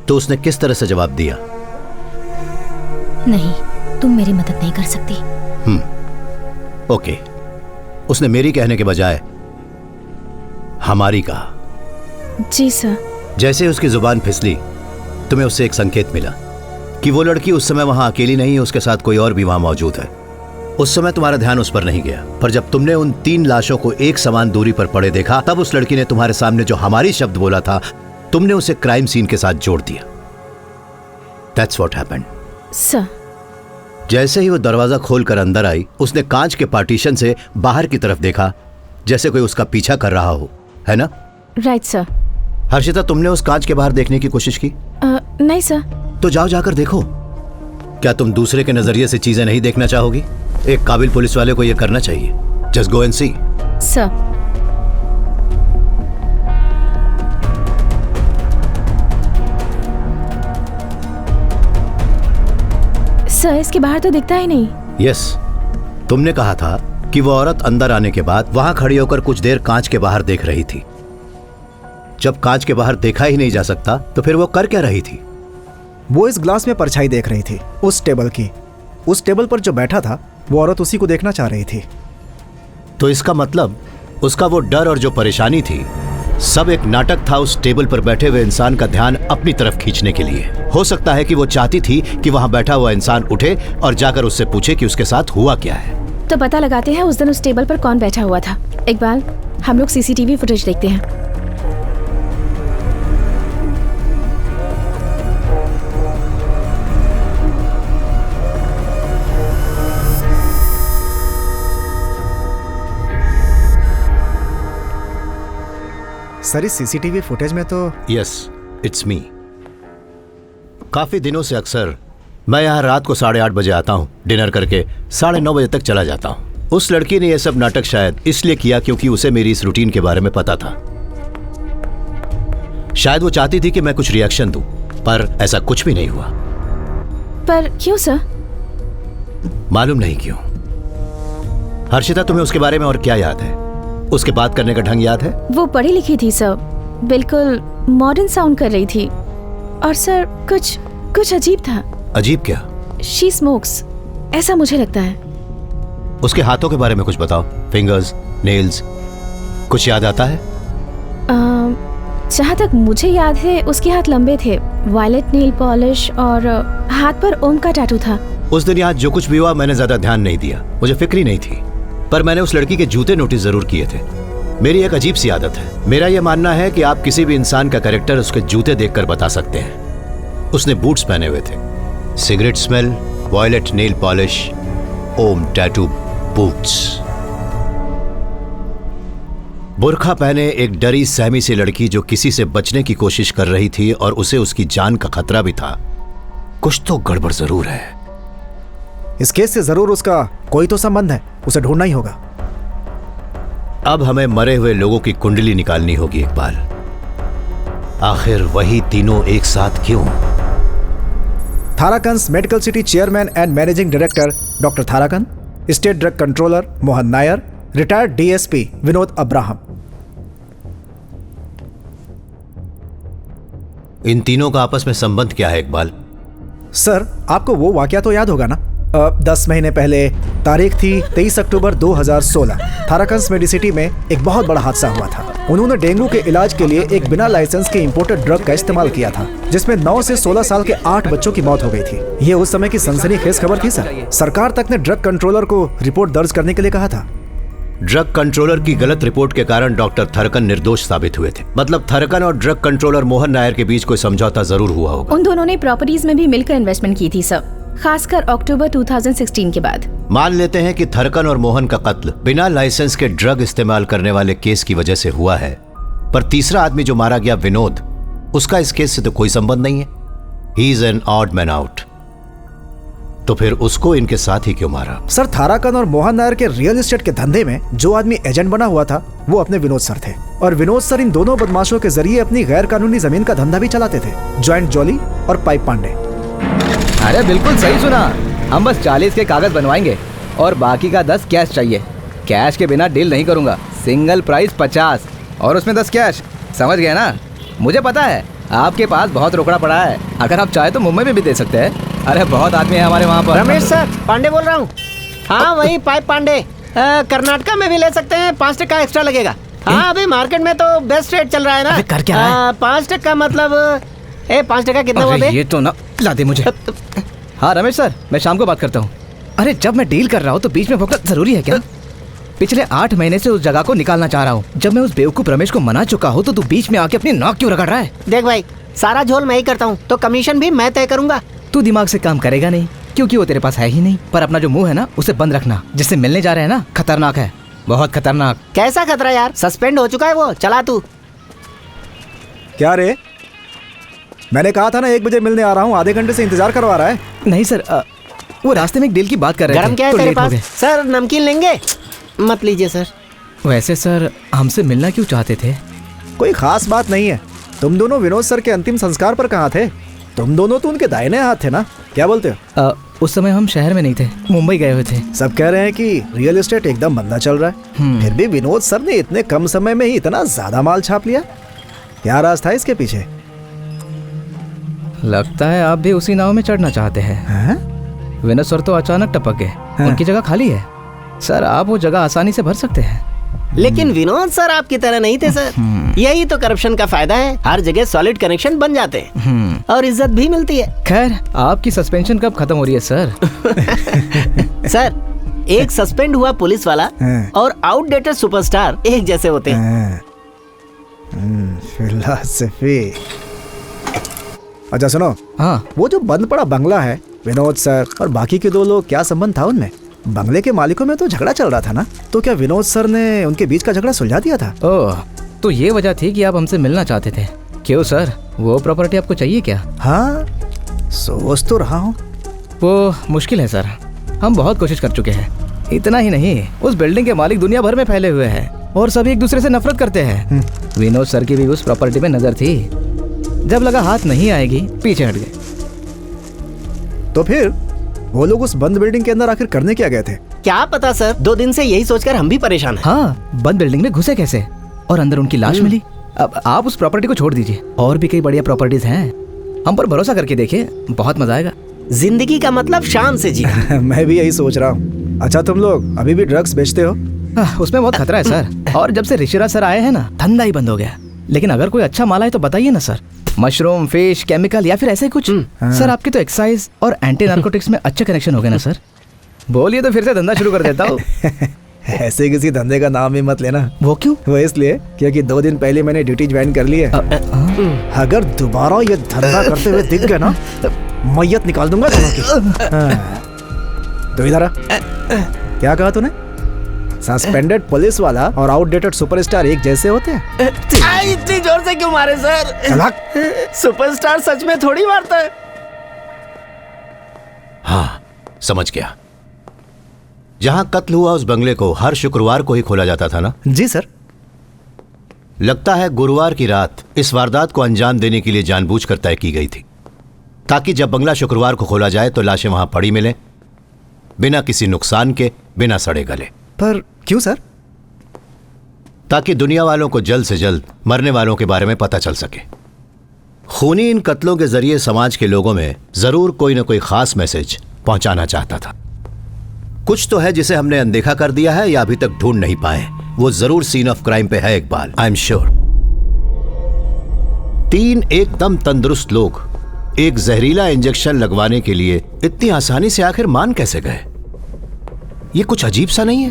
तो उसने किस तरह से जवाब दिया? नहीं, तुम मेरी मदद नहीं कर सकती। ओके, उसने मेरी कहने के बजाय हमारी कहा। जी सर। जैसे उसकी जुबान फिसली, तुम्हें उससे एक संकेत मिला कि वो लड़की उस समय वहां अकेली नहीं है, उसके साथ कोई और भी वहां मौजूद है। उस समय तुम्हारा ध्यान उस पर नहीं गया, पर जब तुमने उन 3 लाशों को एक समान दूरी पर पड़े देखा, तब उस लड़की ने तुम्हारे सामने जो हमारी शब्द बोला था, तुमने उसे क्राइम सीन के साथ जोड़ दिया। That's what happened. सर। जैसे ही वो दरवाजा खोलकर अंदर आई, उसने कांच के पार्टीशन से बाहर की तरफ देखा, जैसे कोई उसका पीछा कर रहा हो, है ना? Right sir. हर्षिता, तुमने उस कांच के बाहर देखने की कोशिश की? नहीं सर। तो जाओ, जाकर देखो। क्या तुम दूसरे के नजरिए से चीजें नहीं देखना चाहोगी? एक काबिल पुलिस वाले को यह करना चाहिए। Just go and see. Sir. Sir, इसके बाहर तो दिखता ही नहीं। यस, तुमने कहा था कि वो औरत अंदर आने के बाद वहां खड़ी होकर कुछ देर कांच के बाहर देख रही थी। जब कांच के बाहर देखा ही नहीं जा सकता, तो फिर वो कर क्या रही थी? वो इस ग्लास में परछाई देख रही थी, उस टेबल की। उस टेबल पर जो बैठा था, वो औरत उसी को देखना चाह रही थी। तो इसका मतलब उसका वो डर और जो परेशानी थी, सब एक नाटक था उस टेबल पर बैठे हुए इंसान का ध्यान अपनी तरफ खींचने के लिए। हो सकता है कि वो चाहती थी कि वहां बैठा हुआ इंसान उठे और जाकर उससे पूछे कि उसके साथ हुआ क्या है। तो पता लगाते हैं उस दिन उस टेबल पर कौन बैठा हुआ था। इकबाल, हम लोग सीसीटीवी फुटेज देखते हैं। सर, इस सीसीटीवी फुटेज में तो यस, इट्स मी। काफी दिनों से अक्सर मैं यहाँ रात को 8:30 बजे आता हूँ, डिनर करके 9:30 बजे तक चला जाता हूँ। उस लड़की ने यह सब नाटक शायद इसलिए किया क्योंकि उसे मेरी इस रूटीन के बारे में पता था। शायद वो चाहती थी कि मैं कुछ रिएक्शन दूं, पर ऐसा कुछ भी नहीं हुआ। पर क्यों सर? मालूम नहीं क्यों। हर्षिता, तुम्हें उसके बारे में और क्या याद है? उसके बात करने का ढंग याद है? वो पढ़ी लिखी थी सर, बिल्कुल मॉडर्न साउंड कर रही थी। और सर, कुछ अजीब था। अजीब क्या? शी स्मोक्स, ऐसा मुझे लगता है। उसके हाथों के बारे में कुछ बताओ। फिंगर्स, नेल्स, कुछ याद आता है? जहाँ तक मुझे याद है, उसके हाथ लंबे थे, वायलेट नेल पॉलिश, और हाथ पर ओम का टैटू था। उस दिन यहाँ जो कुछ भी हुआ, मैंने ज्यादा ध्यान नहीं दिया, मुझे फिक्र ही नहीं थी। पर मैंने उस लड़की के जूते नोटिस जरूर किए थे। मेरी एक अजीब सी आदत है। मेरा यह मानना है कि आप किसी भी इंसान का कैरेक्टर उसके जूते देखकर बता सकते हैं। उसने बूट्स पहने हुए थे, cigarette smell, violet nail polish, Om tattoo boots. बुर्खा पहने एक डरी सहमी सी लड़की जो किसी से बचने की कोशिश कर रही थी और उसे उसकी जान का खतरा भी था। कुछ तो गड़बड़ जरूर है। इस केस से जरूर उसका कोई तो संबंध है, उसे ढूंढना ही होगा। अब हमें मरे हुए लोगों की कुंडली निकालनी होगी इकबाल। आखिर वही तीनों एक साथ क्यों? Tharakan's medical city chairman and managing director doctor Tharakan, state drug controller Mohan Nair, retired DSP Vinod Abraham. इन तीनों का आपस में संबंध क्या है इकबाल? सर, आपको वो वाकया तो याद होगा ना? 10 महीने पहले तारीख थी 23 अक्टूबर 2016। थाराकंस मेडिसिटी में एक बहुत बड़ा हादसा हुआ था। उन्होंने डेंगू के इलाज के लिए एक बिना लाइसेंस के इंपोर्टेड ड्रग का इस्तेमाल किया था, जिसमें 9 से 16 साल के 8 बच्चों की मौत हो गई थी। ये उस समय की सनसनीखेज खबर थी सर। सरकार तक ने ड्रग कंट्रोलर को रिपोर्ट दर्ज करने के लिए कहा था। ड्रग कंट्रोलर की गलत रिपोर्ट के कारण डॉक्टर थरकन निर्दोष साबित हुए थे। मतलब थरकन और ड्रग कंट्रोलर मोहन नायर के बीच कोई समझौता जरूर हुआ होगा। उन दोनों ने प्रॉपर्टीज में भी मिलकर इन्वेस्टमेंट की थी सर, खासकर अक्टूबर 2016 के बाद। मान लेते हैं कि थरकन और मोहन का कत्ल बिना लाइसेंस के ड्रग इस्तेमाल करने वाले केस की वजह से हुआ है, पर तीसरा आदमी जो मारा गया विनोद, उसका इस केस से तो कोई संबंध नहीं है। He is an odd man out. तो फिर उसको इनके साथ ही क्यों मारा? सर, थाराकन और मोहन नायर के रियल एस्टेट के धंधे में जो आदमी एजेंट बना हुआ था वो अपने विनोद सर थे, और विनोद सर इन दोनों बदमाशों के जरिए अपनी गैर कानूनी जमीन का धंधा भी चलाते थे। जॉइंट जॉली और पाइप पांडे। अरे बिल्कुल सही सुना। हम बस 40 के कागज बनवाएंगे और बाकी का 10 कैश चाहिए। कैश के बिना डील नहीं करूंगा। सिंगल प्राइस 50 और उसमें 10 कैश। समझ गए ना? मुझे पता है आपके पास बहुत रोकड़ा पड़ा है। अगर आप चाहे तो मुंबई में भी दे सकते हैं। अरे बहुत आदमी है हमारे वहाँ पर। रमेश सर, पांडे बोल रहा हूँ। हाँ वही पाइप पांडे। कर्नाटका में भी ले सकते हैं, 5% एक्स्ट्रा लगेगा। हाँ अभी मार्केट में तो बेस्ट रेट चल रहा है ना। कर क्या रहा है? 5% मतलब 5% कितना हुआ? ये तो ना ला दे मुझे। हाँ रमेश सर, मैं शाम को बात करता हूँ। अरे जब मैं डील कर रहा हूँ तो बीच में भोंकना जरूरी है क्या? पिछले 8 महीने से उस जगह को निकालना चाह रहा हूँ। जब मैं उस बेवकूफ रमेश को मना चुका हूँ तो तू बीच में आके अपनी नाक क्यों रगड़ रहा है? देख भाई, सारा झोल मैं ही करता हूँ तो कमीशन भी मैं तय करूंगा। तू दिमाग से काम करेगा नहीं क्योंकि वो तेरे पास है ही नहीं। पर अपना जो मुंह है ना उसे बंद रखना। जिससे मिलने जा रहे हैं ना, खतरनाक है, बहुत खतरनाक। कैसा खतरा यार? सस्पेंड हो चुका है वो। चला तू। क्या रे? मैंने कहा था ना 1 बजे मिलने आ रहा हूँ, आधे घंटे से इंतजार करवा रहा है। नहीं सर, वो रास्ते में एक डील की बात कर रहे थे। गरम क्या है तो तेरे लेट हो पास? गए। सर नमकीन लेंगे? मत लीजिए सर। वैसे सर, हमसे मिलना क्यों चाहते थे? कोई खास बात नहीं है। तुम दोनों विनोद सर के अंतिम संस्कार पर कहाँ थे? तुम दोनों तो उनके दाहिने हाथ थे ना, क्या बोलते हो? उस समय हम शहर में नहीं थे, मुंबई गए हुए थे। सब कह रहे हैं कि रियल एस्टेट एकदम मंदा चल रहा है, फिर भी विनोद सर ने इतने कम समय में ही इतना ज्यादा माल छाप लिया। क्या राज था इसके पीछे? लगता है आप भी उसी नाव में चढ़ना चाहते हैं। विनोद सर तो अचानक टपक गए। उनकी जगह खाली है सर, आप वो जगह आसानी से भर सकते हैं। लेकिन विनोद सर आपकी तरह नहीं थे सर। यही तो करप्शन का फायदा है, हर जगह सॉलिड कनेक्शन बन जाते हैं और इज्जत भी मिलती है। खैर, आपकी सस्पेंशन कब खत्म हो रही है सर? सर, एक सस्पेंड हुआ पुलिस वाला और आउटडेटेड सुपरस्टार एक जैसे होते हैं। फिलॉसफी। अच्छा सुनो, हाँ, वो जो बंद पड़ा बंगला है, विनोद सर और बाकी के 2 लोग, क्या संबंध था उनमें? बंगले के मालिकों में तो झगड़ा चल रहा था ना, तो क्या विनोद सर ने उनके बीच का झगड़ा सुलझा दिया था? ओह, तो ये वजह थी कि आप हमसे मिलना चाहते थे। क्यों सर, वो प्रॉपर्टी आपको चाहिए क्या? हाँ, सोच तो रहा हूँ। वो मुश्किल है सर, हम बहुत कोशिश कर चुके हैं। इतना ही नहीं, उस बिल्डिंग के मालिक दुनिया भर में फैले हुए हैं और सभी एक दूसरे से नफरत करते हैं। विनोद सर की भी उस प्रॉपर्टी में नजर थी। जब लगा हाथ नहीं आएगी, पीछे हट गए। तो फिर वो लोग उस बंद बिल्डिंग के अंदर आखिर करने क्या गए थे? क्या पता सर, 2 दिन से यही सोचकर हम भी परेशान हैं। हाँ, बंद बिल्डिंग में घुसे कैसे और अंदर उनकी लाश मिली। अब आप उस प्रॉपर्टी को छोड़ दीजिए, और भी कई बढ़िया प्रॉपर्टीज हैं। हम पर भरोसा करके देखिए, बहुत मजा आएगा। जिंदगी का मतलब शान से जी। मैं भी यही सोच रहा हूँ। अच्छा, तुम लोग अभी भी ड्रग्स बेचते हो? उसमें बहुत खतरा है सर, और जब से ऋषिराज सर आए हैं ना, धंधा ही बंद हो गया। लेकिन अगर कोई अच्छा माल है तो बताइए ना सर। मशरूम, फिश, केमिकल या फिर ऐसे कुछ। सर, आपके तो एक्साइज और एंटी नार्कोटिक्स में अच्छे कनेक्शन हो गए ना सर। बोलिए तो फिर से धंधा शुरू कर देता हूँ। ऐसे किसी धंधे का नाम भी मत लेना। वो क्यों? वो इसलिए क्योंकि 2 दिन पहले मैंने ड्यूटी ज्वाइन कर ली है। अगर दोबारा ये धंधा करते हुए दिख गए ना, मैयत निकाल दूंगा दोनों की। तो इधर आ। क्या कहा तूने? सस्पेंडेड पुलिस वाला और आउटडेटेड सुपरस्टार एक जैसे होते हैं? इतनी जोर से क्यों मारे सर? सुपरस्टार सच में थोड़ी मारता है। हाँ, समझ गया। जहां कत्ल हुआ उस बंगले को हर शुक्रवार को ही खोला जाता था ना? जी सर। लगता है गुरुवार की रात इस वारदात को अंजाम देने के लिए जानबूझकर तय की गई थी, ताकि जब बंगला शुक्रवार को खोला जाए तो लाशें वहां पड़ी मिलें, बिना किसी नुकसान के, बिना सड़े गले। पर क्यों सर? ताकि दुनिया वालों को जल्द से जल्द मरने वालों के बारे में पता चल सके। खूनी इन कत्लों के जरिए समाज के लोगों में जरूर कोई ना कोई खास मैसेज पहुंचाना चाहता था। कुछ तो है जिसे हमने अनदेखा कर दिया है या अभी तक ढूंढ नहीं पाए। वो जरूर सीन ऑफ क्राइम पे है इकबाल, आई एम श्योर। 3 एकदम तंदुरुस्त लोग एक जहरीला इंजेक्शन लगवाने के लिए इतनी आसानी से आखिर मान कैसे गए? ये कुछ अजीब सा नहीं है?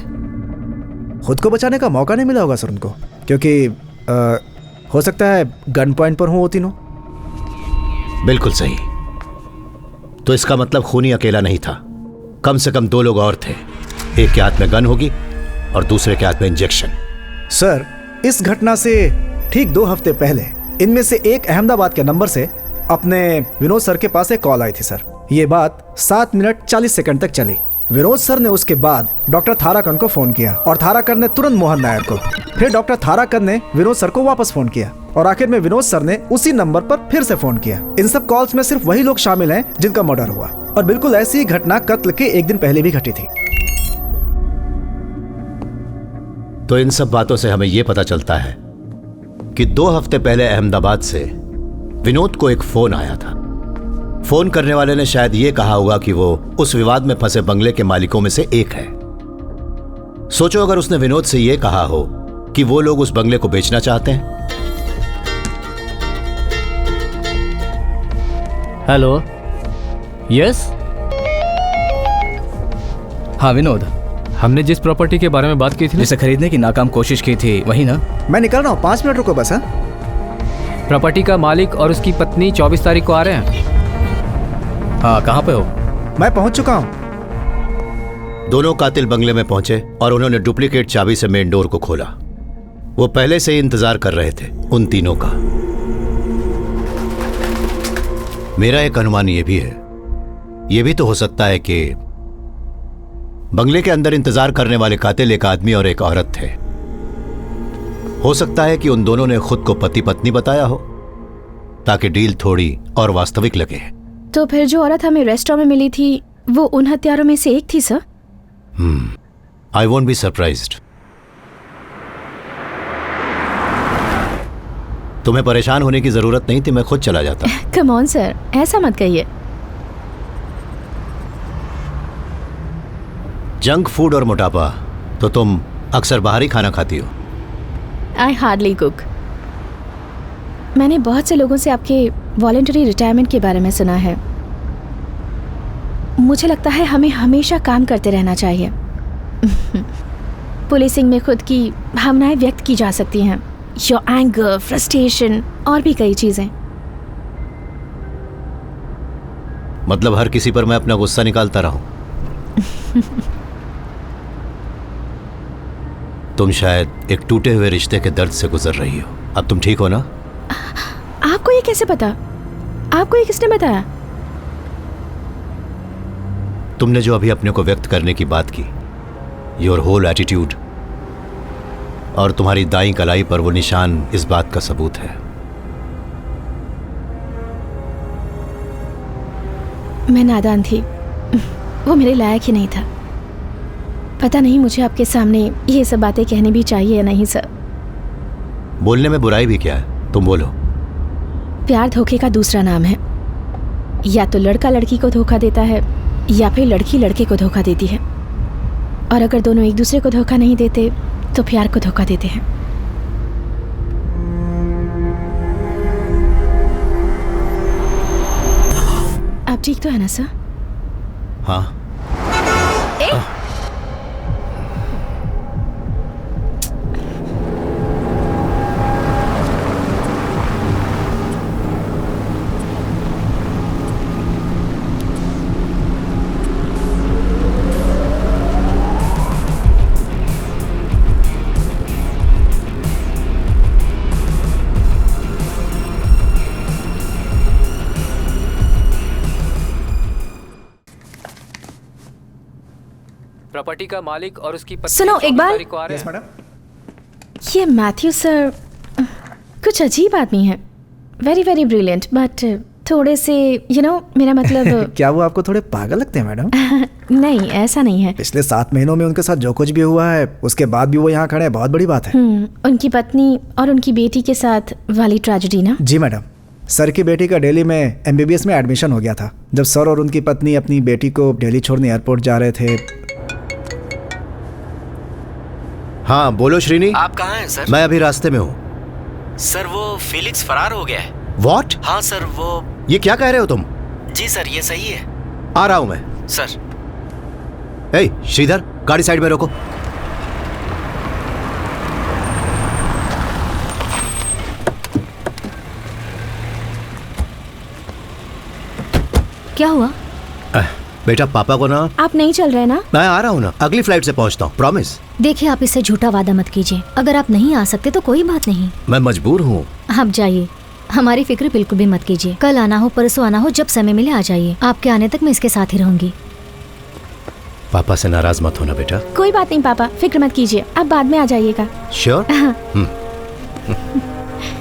खुद को बचाने का मौका नहीं मिला होगा सर उनको, क्योंकि हो सकता है गन पॉइंट पर हो वो तीनों। बिल्कुल सही। तो इसका मतलब खूनी अकेला नहीं था, कम से कम 2 लोग और थे। एक के हाथ में गन होगी और दूसरे के हाथ में इंजेक्शन। सर, इस घटना से ठीक 2 हफ्ते पहले इनमें से एक अहमदाबाद के नंबर से अपने विनोद सर के पास एक कॉल आई थी सर। ये बात 7 मिनट 40 सेकंड तक चली। विनोद सर ने उसके बाद डॉक्टर थाराकन को फोन किया और थाराकन ने तुरंत मोहन नायर को। फिर डॉक्टर थाराकन ने विनोद सर को वापस फोन किया और आखिर में विनोद सर ने उसी नंबर पर फिर से फोन किया। इन सब कॉल्स में सिर्फ वही लोग शामिल हैं जिनका मर्डर हुआ, और बिल्कुल ऐसी ही घटना कत्ल के 1 दिन पहले भी घटी थी। तो इन सब बातों से हमें यह पता चलता है कि 2 हफ्ते पहले अहमदाबाद से विनोद को एक फोन आया था। फोन करने वाले ने शायद ये कहा होगा कि वो उस विवाद में फंसे बंगले के मालिकों में से एक है। सोचो अगर उसने विनोद से ये कहा हो कि वो लोग उस बंगले को बेचना चाहते हैं। Hello, yes. हाँ विनोद, हमने जिस प्रॉपर्टी के बारे में बात की थी, जिसे खरीदने की नाकाम कोशिश की थी, वही ना? मैं निकल रहा हूँ, 5 मिनट रुको बस। हाँ, प्रॉपर्टी का मालिक और उसकी पत्नी 24 तारीख को आ रहे हैं। हाँ, कहाँ पे हो? मैं पहुंच चुका हूं। दोनों कातिल बंगले में पहुंचे और उन्होंने डुप्लीकेट चाबी से मेन डोर को खोला। वो पहले से ही इंतजार कर रहे थे उन तीनों का। मेरा एक अनुमान ये भी है, ये भी तो हो सकता है कि बंगले के अंदर इंतजार करने वाले कातिल एक आदमी और एक औरत थे। हो सकता है कि उन दोनों ने खुद को पति पत्नी बताया हो ताकि डील थोड़ी और वास्तविक लगे। तो फिर जो औरत हमें रेस्टोरेंट में मिली थी वो उन हत्यारों में से एक थी sir? I won't be surprised. तुम्हें परेशान होने की जरूरत नहीं थी, मैं खुद चला जाता। कम ऑन सर, ऐसा मत कहिए। जंक फूड और मोटापा, तो तुम अक्सर बाहरी खाना खाती हो। I hardly cook. मैंने बहुत से लोगों से आपके वॉलंटरी रिटायरमेंट के बारे में सुना है। मुझे लगता है हमें हमेशा काम करते रहना चाहिए। पुलिसिंग में खुद की भावनाएं व्यक्त की जा सकती हैं, योर एंगर, फ्रस्ट्रेशन और भी कई चीजें। मतलब हर किसी पर मैं अपना गुस्सा निकालता रहूं? तुम शायद एक टूटे हुए रिश्ते के दर्द से गुजर रही हो। अब तुम ठीक हो ना? आपको ये कैसे पता? आपको ये किसने बताया? तुमने जो अभी अपने को व्यक्त करने की बात की, योर होल एटीट्यूड और तुम्हारी दाईं कलाई पर वो निशान इस बात का सबूत है। मैं नादान थी, वो मेरे लायक ही नहीं था। पता नहीं मुझे आपके सामने ये सब बातें कहनी भी चाहिए या नहीं सर। बोलने में बुराई भी क्या है, तुम बोलो। प्यार धोखे का दूसरा नाम है। या तो लड़का लड़की को धोखा देता है या फिर लड़की लड़के को धोखा देती है, और अगर दोनों एक दूसरे को धोखा नहीं देते तो प्यार को धोखा देते हैं। आप ठीक तो है ना सर? हाँ। प्रॉपर्टी का मालिक और उसकी पत्नी सुनो, एक बार। तारीख को आ रहे हैं। ये मैथ्यू सर कुछ अजीब आदमी है। वेरी वेरी ब्रिलियंट, बट थोड़े से मेरा मतलब क्या वो आपको थोड़े पागल लगते हैं मैडम? नहीं, ऐसा नहीं है। पिछले 7 महीनों में उनके साथ जो कुछ भी हुआ है उसके बाद भी वो यहाँ खड़े हैं, बहुत बड़ी बात है। उनकी पत्नी और उनकी बेटी के साथ वाली ट्रेजेडी ना। जी मैडम, सर की बेटी का दिल्ली में MBBS में एडमिशन हो गया था। जब सर और उनकी पत्नी अपनी बेटी को दिल्ली छोड़ने एयरपोर्ट जा रहे थे। हाँ बोलो श्रीनी। आप कहाँ हैं सर? मैं अभी रास्ते में हूँ। सर वो फेलिक्स फरार हो गया है। What? हाँ सर, वो ये क्या कह रहे हो तुम? जी सर, ये सही है आ रहा हूँ मैं। सर। ए श्रीधर, गाड़ी साइड में रोको। क्या हुआ? बेटा पापा को ना, आप नहीं चल रहे ना? मैं आ रहा हूँ ना, अगली फ्लाइट से पहुँचता हूँ, प्रॉमिस। देखिए, आप इससे झूठा वादा मत कीजिए। अगर आप नहीं आ सकते तो कोई बात नहीं, मैं मजबूर हूँ। आप जाइए, हमारी फिक्र बिल्कुल भी मत कीजिए। कल आना हो, परसों आना हो, जब समय मिले आ जाइए। आपके आने तक मैं इसके साथ ही रहूंगी। पापा से नाराज मत होना बेटा। कोई बात नहीं पापा, फिक्र मत कीजिए, आप बाद में आ जाइएगा। श्योर?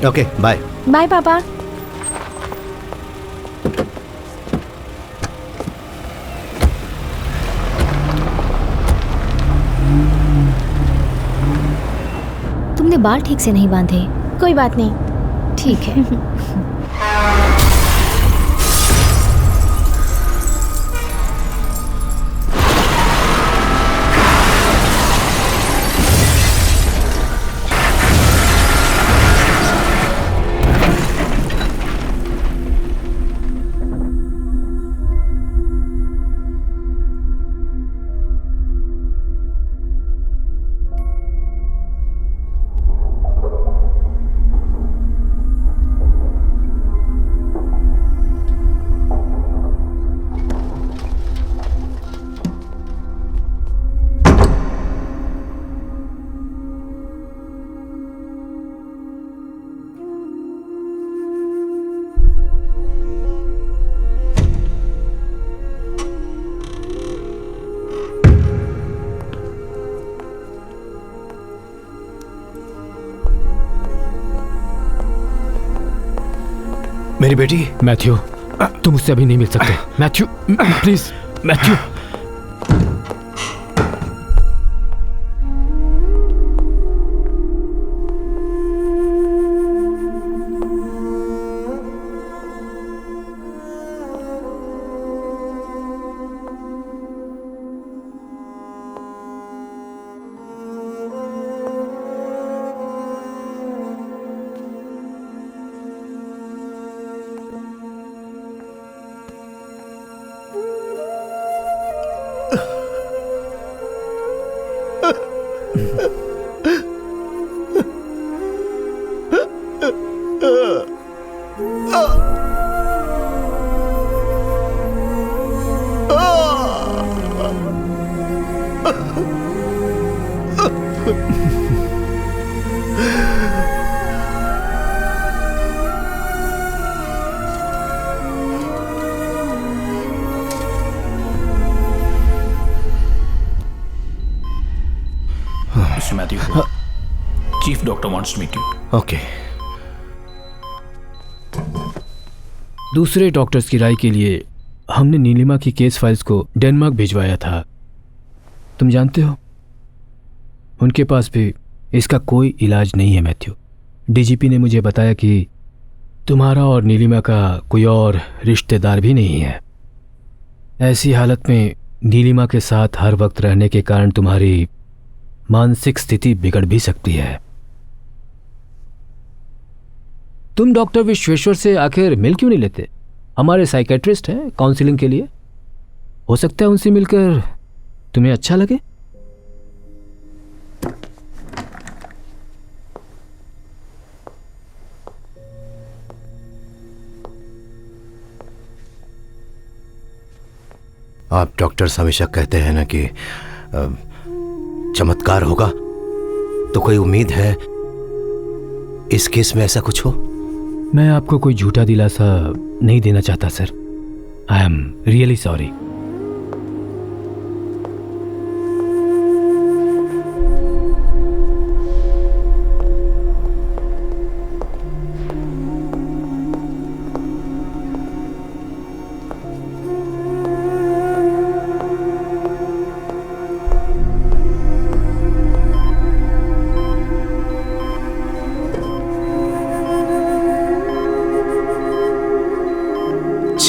Okay, bye. बाय पापा। तुमने बाल ठीक से नहीं बांधे। कोई बात नहीं, ठीक है। मेरी बेटी। मैथ्यू, तुम उससे अभी नहीं मिल सकते। Matthew please, Matthew. Mr. Matthew, Chief Doctor wants to meet you. Okay. दूसरे डॉक्टर्स की राय के लिए हमने नीलिमा की केस फाइल्स को डेनमार्क भिजवाया था। तुम जानते हो, उनके पास भी इसका कोई इलाज नहीं है मैथ्यू। डीजीपी ने मुझे बताया कि तुम्हारा और नीलिमा का कोई और रिश्तेदार भी नहीं है। ऐसी हालत में नीलिमा के साथ हर वक्त रहने के कारण तुम्हारी मानसिक स्थिति बिगड़ भी सकती है। तुम डॉक्टर विश्वेश्वर से आखिर मिल क्यों नहीं लेते? हमारे साइकेट्रिस्ट हैं काउंसलिंग के लिए। हो सकता है उनसे मिलकर तुम्हें अच्छा लगे। आप डॉक्टर्स हमेशा कहते हैं ना कि चमत्कार होगा, तो कोई उम्मीद है इस केस में ऐसा कुछ हो? मैं आपको कोई झूठा दिलासा नहीं देना चाहता sir. I am really sorry.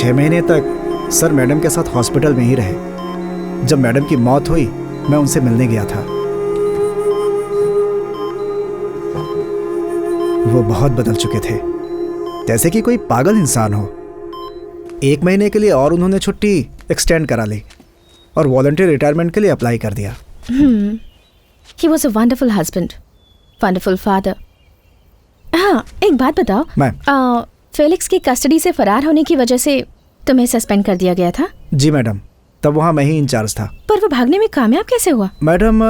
6 महीने तक सर मैडम के साथ हॉस्पिटल में ही रहे। जब मैडम की मौत हुई मैं उनसे मिलने गया था। वो बहुत बदल चुके थे, जैसे कि कोई पागल इंसान हो। 1 महीने के लिए और उन्होंने छुट्टी एक्सटेंड करा ली और वॉलंटियर रिटायरमेंट के लिए अप्लाई कर दिया। He was a wonderful husband, wonderful father. हाँ, एक बात बताओ मैम। फेलिक्स की कस्टडी से फरार होने की वजह से तुम्हें सस्पेंड कर दिया गया था? जी मैडम, तब वहाँ मैं ही इंचार्ज था। पर वो भागने में कामयाब कैसे हुआ? मैडम,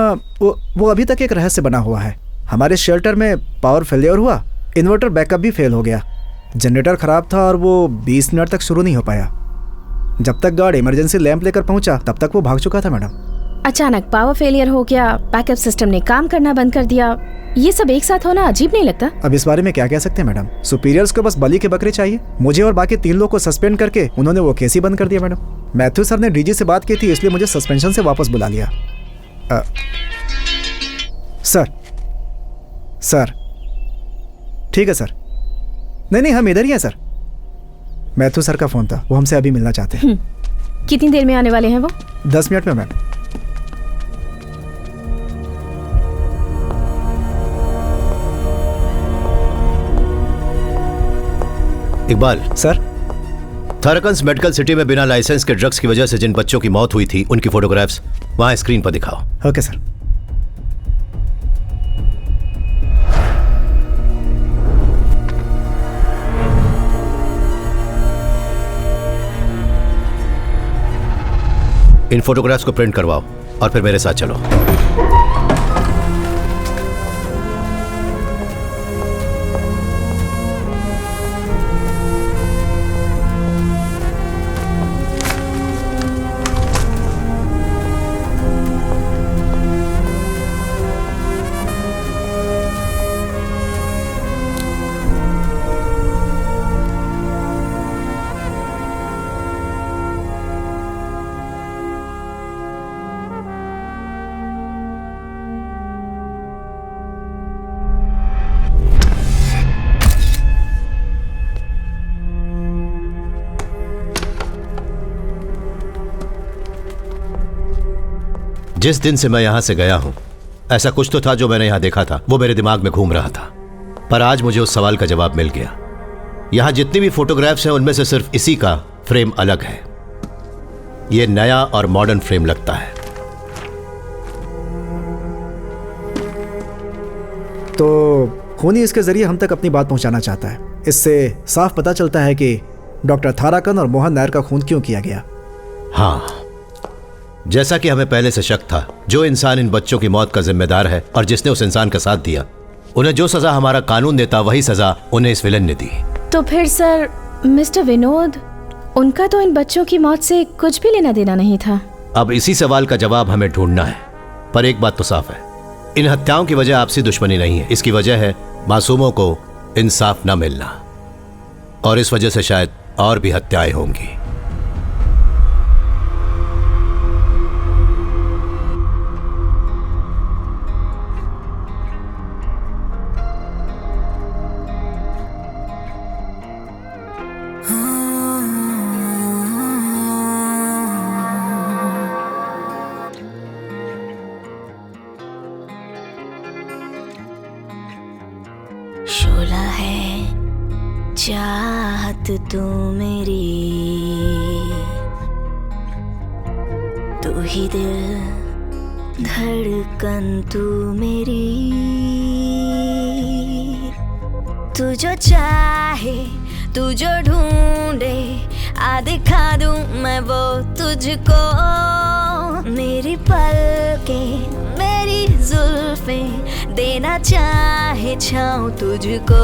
वो अभी तक एक रहस्य बना हुआ है। हमारे शेल्टर में पावर फेलियर हुआ, इन्वर्टर बैकअप भी फेल हो गया, जनरेटर खराब था और वो 20 मिनट तक शुरू नहीं हो पाया। जब तक गार्ड इमरजेंसी लैंप लेकर पहुंचा तब तक वो भाग चुका था मैडम। अचानक पावर फेलियर हो गया, बैकअप सिस्टम ने काम करना बंद कर दिया, ये सब एक साथ होना अजीब नहीं लगता? अब इस बारे में क्या कह सकते हैं मैडम? सुपीरियर्स को बस बलि के बकरे चाहिए। मुझे और बाकी 3 लोग को सस्पेंड करके उन्होंने वो केस ही बंद कर दिया मैडम। मैथ्यू सर ने डीजी से बात की थी, इसलिए मुझे सस्पेंशन से वापस बुला लिया। सर ठीक है सर। नहीं, हम इधर ही हैं सर। मैथ्यू सर का फोन था, वो हमसे अभी मिलना चाहते हैं। कितनी देर में आने वाले हैं वो? 10 मिनट में ma'am. Iqbal sir, Tharakan's medical city में बिना लाइसेंस के ड्रग्स की वजह से जिन बच्चों की मौत हुई थी उनकी फोटोग्राफ्स वहां स्क्रीन पर दिखाओ। Okay sir. इन फोटोग्राफ्स को प्रिंट करवाओ और फिर मेरे साथ चलो। जिस दिन से मैं यहां से गया हूं, ऐसा कुछ तो था जो मैंने यहां देखा था, वो मेरे दिमाग में घूम रहा था। पर आज मुझे उस सवाल का जवाब मिल गया। यहां जितनी भी फोटोग्राफ्स हैं उनमें से सिर्फ इसी का फ्रेम अलग है। ये नया और मॉडर्न फ्रेम लगता है। तो खूनी इसके जरिए हम तक अपनी बात पहुंचाना चाहता है। इससे साफ पता चलता है कि डॉक्टर थाराकन और मोहन नायर का खून क्यों किया गया। हाँ, जैसा कि हमें पहले से शक था, जो इंसान इन बच्चों की मौत का जिम्मेदार है और जिसने उस इंसान का साथ दिया, उन्हें जो सजा हमारा कानून देता वही सजा उन्हें इस विलन ने दी। तो फिर सर, मिस्टर विनोद, उनका तो इन बच्चों की मौत से कुछ भी लेना देना नहीं था। अब इसी सवाल का जवाब हमें ढूंढना है। पर एक बात तो साफ है, इन हत्याओं की वजह आपसी दुश्मनी नहीं है। इसकी वजह है मासूमों को इंसाफ न मिलना, और इस वजह से शायद और भी हत्याएं होंगी। शोला है चाहत तू मेरी, तू ही दिल धड़कन तू मेरी, तू जो चाहे तू जो ढूंढे आ दिखा दूं मैं वो तुझको। मेरी पलकें मेरी जुल्फें देना चाहे छाऊं तुझको।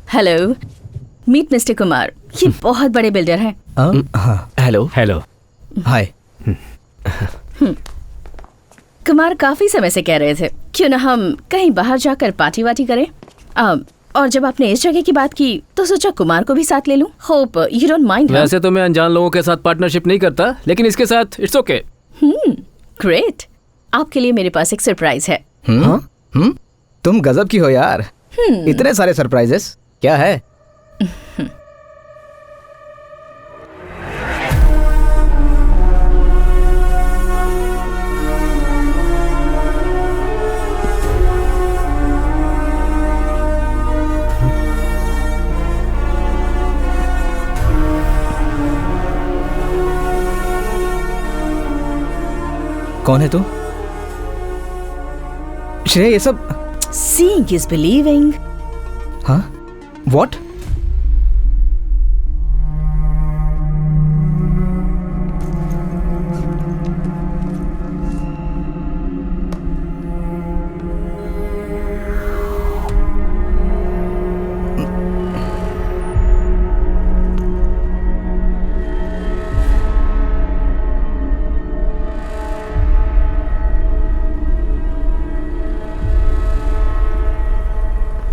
Hello, meet mister Kumar. ये बहुत बड़े बिल्डर हैं। हेलो। हाय। कुमार काफी समय से कह रहे थे क्यों ना हम कहीं बाहर जाकर पार्टी वार्टी करें। और जब आपने इस जगह की बात की तो सोचा कुमार को भी साथ ले लूं। Hope you don't mind. वैसे तो मैं अनजान लोगों के साथ पार्टनरशिप नहीं करता, लेकिन इसके साथ इट्स ओके। ग्रेट। आपके लिए मेरे पास एक सरप्राइज है। तुम गजब की हो यार। इतने सारे सरप्राइजेस, क्या है? कौन है तू? श्रेय, ये सब Seeing is believing. हाँ? What?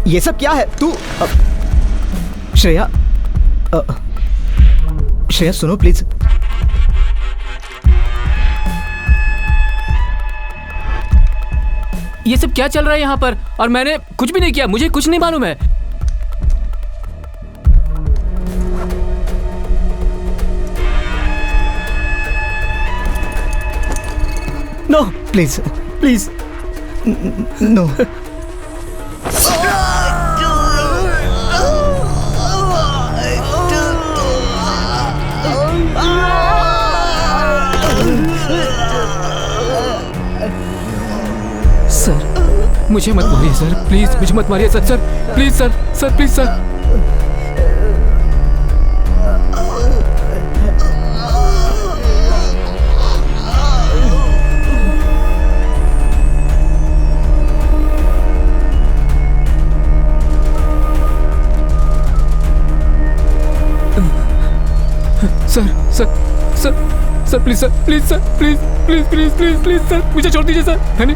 ये सब क्या है? तू श्रेया, श्रेया सुनो प्लीज। ये सब क्या चल रहा है यहाँ पर? और मैंने कुछ भी नहीं किया, मुझे कुछ नहीं मालूम है। No please please no. Sir मुझे मत मारिए सर, प्लीज मुझे मत मारिए sir. Sir please sir, sir please sir. Sir sir sir sir please sir, please sir, please please please please please sir, मुझे छोड़ दीजिए सर। हनी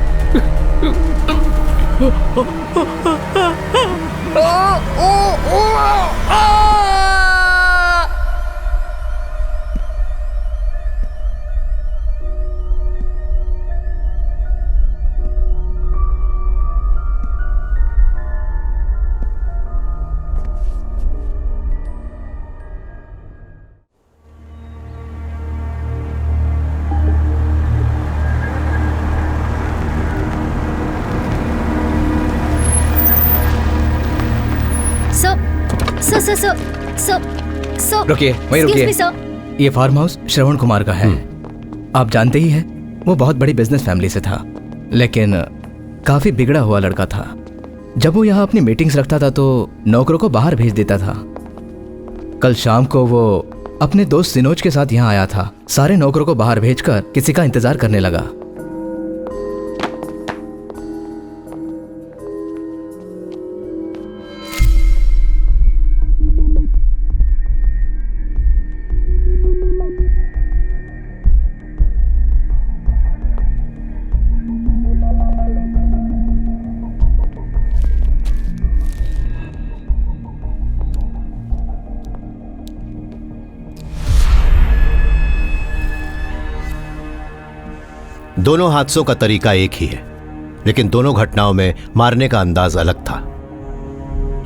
रुकिए, वहीं रुकिए। ये फार्म हाउस श्रवण कुमार का है। आप जानते ही हैं, वो बहुत बड़ी बिजनेस फैमिली से था, लेकिन काफी बिगड़ा हुआ लड़का था। जब वो यहाँ अपनी मीटिंग्स रखता था तो नौकरों को बाहर भेज देता था। कल शाम को वो अपने दोस्त सिनोज के साथ यहाँ आया था। सारे नौकरों को बाहर भेजकर किसी का इंतजार करने लगा। दोनों हादसों का तरीका एक ही है, लेकिन दोनों घटनाओं में मारने का अंदाज अलग था।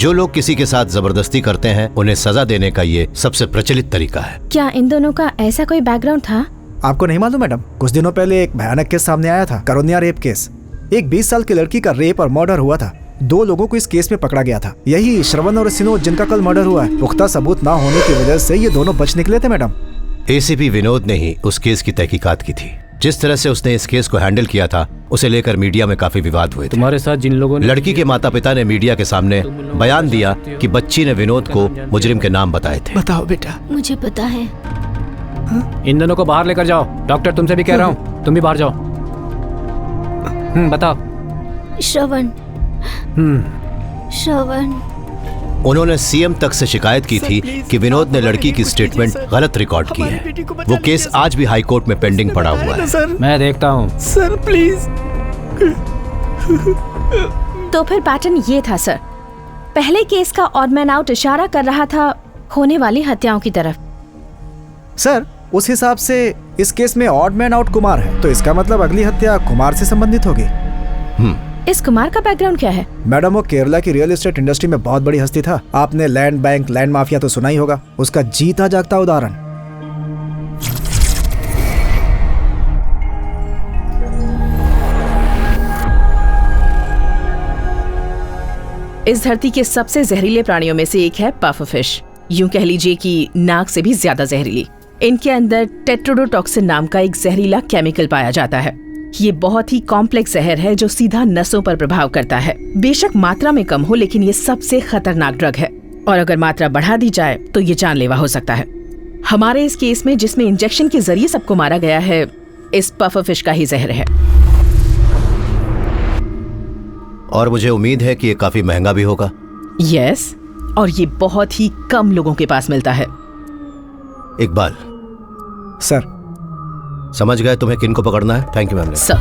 जो लोग किसी के साथ जबरदस्ती करते हैं उन्हें सजा देने का ये सबसे प्रचलित तरीका है। क्या इन दोनों का ऐसा कोई बैकग्राउंड था? आपको नहीं मालूम मैडम? कुछ दिनों पहले एक भयानक केस सामने आया था, करोनिया रेप केस। एक 20 साल की लड़की का रेप और मर्डर हुआ था। 2 लोगों को इस केस में पकड़ा गया था। यही श्रवण और सिनोज जिनका कल मर्डर हुआ है। पुख्ता सबूत ना होने की वजह से ये दोनों बच निकले थे मैडम। एसीपी विनोद ने ही उस केस की तहकीकात की थी। जिस तरह से उसने इस केस को हैंडल किया था, उसे लेकर मीडिया में काफी विवाद हुए थे। तुम्हारे साथ जिन लोगों ने लड़की के माता पिता ने मीडिया के सामने बयान दिया कि बच्ची ने विनोद को मुजरिम के नाम बताए थे। बताओ बेटा। मुझे पता है। इन दोनों को बाहर लेकर जाओ। डॉक्टर तुमसे भी कह रहा हूँ, तुम भी बाहर जाओ। बताओ। श्रवण, श्रवण, उन्होंने सीएम तक से शिकायत की थी कि विनोद ने लड़की की स्टेटमेंट गलत रिकॉर्ड की है। वो केस आज भी हाई कोर्ट में पेंडिंग पड़ा हुआ है। मैं देखता हूँ। Sir please. तो फिर पैटर्न ये था सर, पहले केस का ऑड मैन आउट इशारा कर रहा था होने वाली हत्याओं की तरफ। सर उस हिसाब से इस केस में ऑड मैन आउट कुमार है, तो इसका मतलब अगली हत्या कुमार से संबंधित होगी। इस कुमार का बैकग्राउंड क्या है? मैडम वो केरला की रियल एस्टेट इंडस्ट्री में बहुत बड़ी हस्ती था। आपने लैंड बैंक, लैंड माफिया तो सुना ही होगा, उसका जीता जागता उदाहरण। इस धरती के सबसे जहरीले प्राणियों में से एक है पफरफिश। यूं कह लीजिए कि नाक से भी ज्यादा जहरीली। इनके अंदर टेट्रोडोटॉक्सिन नाम का एक जहरीला केमिकल पाया जाता है। ये बहुत ही कॉम्प्लेक्स जहर है जो सीधा नसों पर प्रभाव करता है। बेशक मात्रा में कम हो, लेकिन ये सबसे खतरनाक ड्रग है और अगर मात्रा बढ़ा दी जाए तो ये जानलेवा हो सकता है। हमारे इस केस में जिसमें इंजेक्शन के जरिए सबको मारा गया है, इस पफरफिश का ही जहर है। और मुझे उम्मीद है कि ये काफी महंगा भी होगा। यस, और ये बहुत ही कम लोगों के पास मिलता है। इकबाल सर, समझ गए तुम्हें किन को पकड़ना है? Thank you ma'am. सर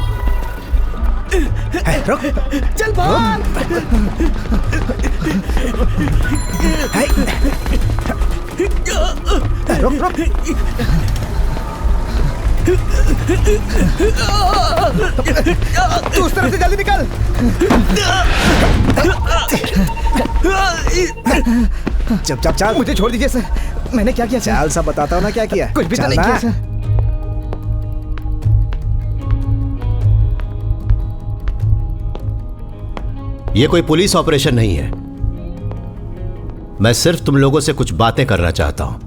चल भाग। रुक। तू उस तरफ से जल्दी निकल। चुपचाप चल। मुझे छोड़ दीजिए सर, मैंने क्या किया? चल सब बताता हूँ ना क्या किया। कुछ भी तो नहीं किया सर। ये कोई पुलिस ऑपरेशन नहीं है। मैं सिर्फ तुम लोगों से कुछ बातें करना चाहता हूं,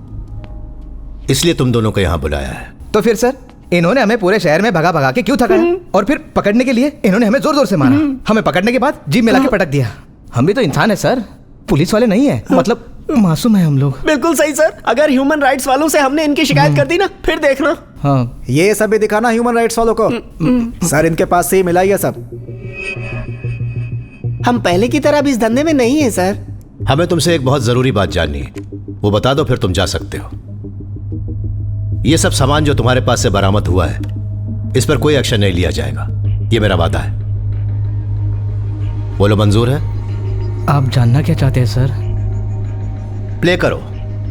इसलिए तुम दोनों को यहां बुलाया है। तो फिर सर, इन्होंने हमें पूरे शहर में भगा भगा के क्यों थकाया? और फिर पकड़ने के लिए इन्होंने हमें जोर जोर से मारा। हमें पकड़ने के बाद जीप में लाके पटक दिया। हम भी तो इंसान है सर, पुलिस वाले नहीं है। मतलब मासूम है हम लोग। बिल्कुल सही सर। अगर ह्यूमन राइट्स वालों से हमने इनकी शिकायत कर दी ना, फिर देखना। हाँ, ये सब भी दिखाना ह्यूमन राइट्स वालों को। सर इनके पास से ही मिला ये सब। हम पहले की तरह भी इस धंधे में नहीं है सर। हमें तुमसे एक बहुत जरूरी बात जाननी है, वो बता दो फिर तुम जा सकते हो। ये सब सामान जो तुम्हारे पास से बरामद हुआ है, इस पर कोई एक्शन नहीं लिया जाएगा, ये मेरा वादा है। बोलो मंजूर है? आप जानना क्या चाहते हैं सर? प्ले करो।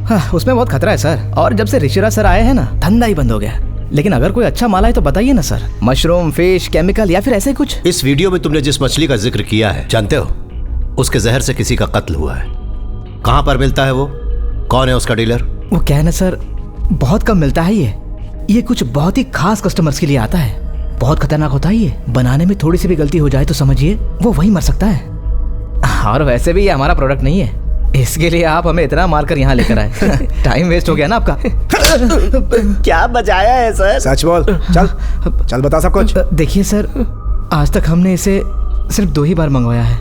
हाँ, उसमें बहुत खतरा है सर। और जब से ऋषिराज सर आए हैं ना, धंधा ही बंद हो गया। लेकिन अगर कोई अच्छा माल है तो बताइए ना सर। मशरूम, फिश, केमिकल या फिर ऐसे कुछ। इस वीडियो में तुमने जिस मछली का जिक्र किया है, जानते हो उसके जहर से किसी का कत्ल हुआ है। कहां पर मिलता है वो? कौन है उसका डीलर? वो क्या है ना सर, बहुत कम मिलता है ये कुछ बहुत ही खास कस्टमर्स के लिए आता है। बहुत खतरनाक होता है ये। बनाने में थोड़ी सी भी गलती हो जाए तो समझिए वो वही मर सकता है। और वैसे भी ये हमारा प्रोडक्ट नहीं है, इसके लिए आप हमें इतना मारकर यहाँ लेकर आए। टाइम वेस्ट हो गया ना आपका। क्या बजाया है सर? सच बोल। चल बता सब कुछ। देखिए सर, आज तक हमने इसे सिर्फ 2 ही बार मंगवाया है।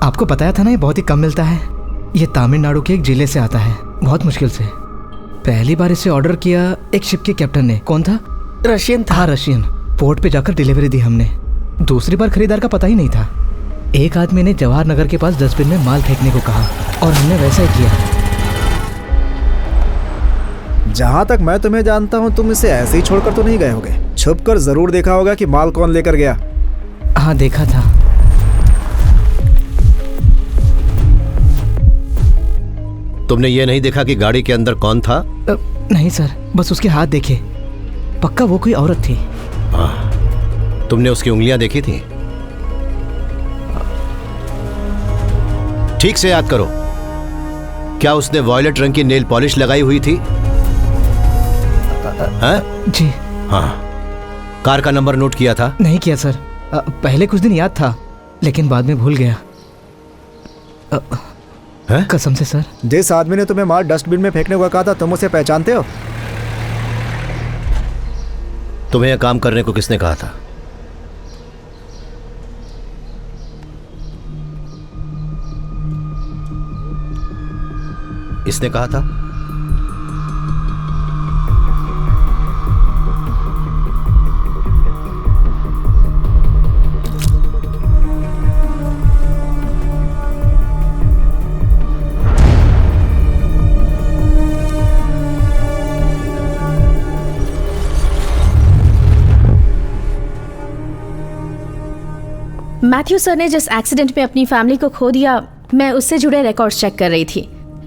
आपको बताया था ना, ये बहुत ही कम मिलता है। ये तमिलनाडु के एक जिले से आता है, बहुत मुश्किल से। पहली बार इसे ऑर्डर किया एक शिप के कैप्टन ने। कौन था? रशियन था। हाँ, रशियन। पोर्ट पे जाकर डिलीवरी दी हमने। दूसरी बार खरीदार का पता ही नहीं था। एक आदमी ने जवाहर नगर के पास डस्टबिन में माल फेंकने को कहा और हमने वैसा ही किया। जहां तक मैं तुम्हें जानता हूं, तुम इसे ऐसे ही छोड़कर तो नहीं गए होगे। छुप कर जरूर देखा होगा कि माल कौन लेकर गया। हाँ, देखा था। तुमने ये नहीं देखा कि गाड़ी के अंदर कौन था? नहीं सर, बस उसके हाथ देखे। पक्का वो कोई औरत थी। तुमने उसकी उंगलियां देखी थी? ठीक से याद करो, क्या उसने वॉयलेट रंग की नेल पॉलिश लगाई हुई थी? जी हाँ। कार का नंबर नोट किया था? नहीं किया सर। पहले कुछ दिन याद था, लेकिन बाद में भूल गया। कसम से सर। जिस आदमी ने तुम्हें माल डस्टबिन में फेंकने को कहा था, तुम उसे पहचानते हो? तुम्हें यह काम करने को किसने कहा था? इसने कहा था? मैथ्यू सर ने जिस एक्सीडेंट में अपनी फैमिली को खो दिया, मैं उससे जुड़े रिकॉर्ड्स चेक कर रही थी।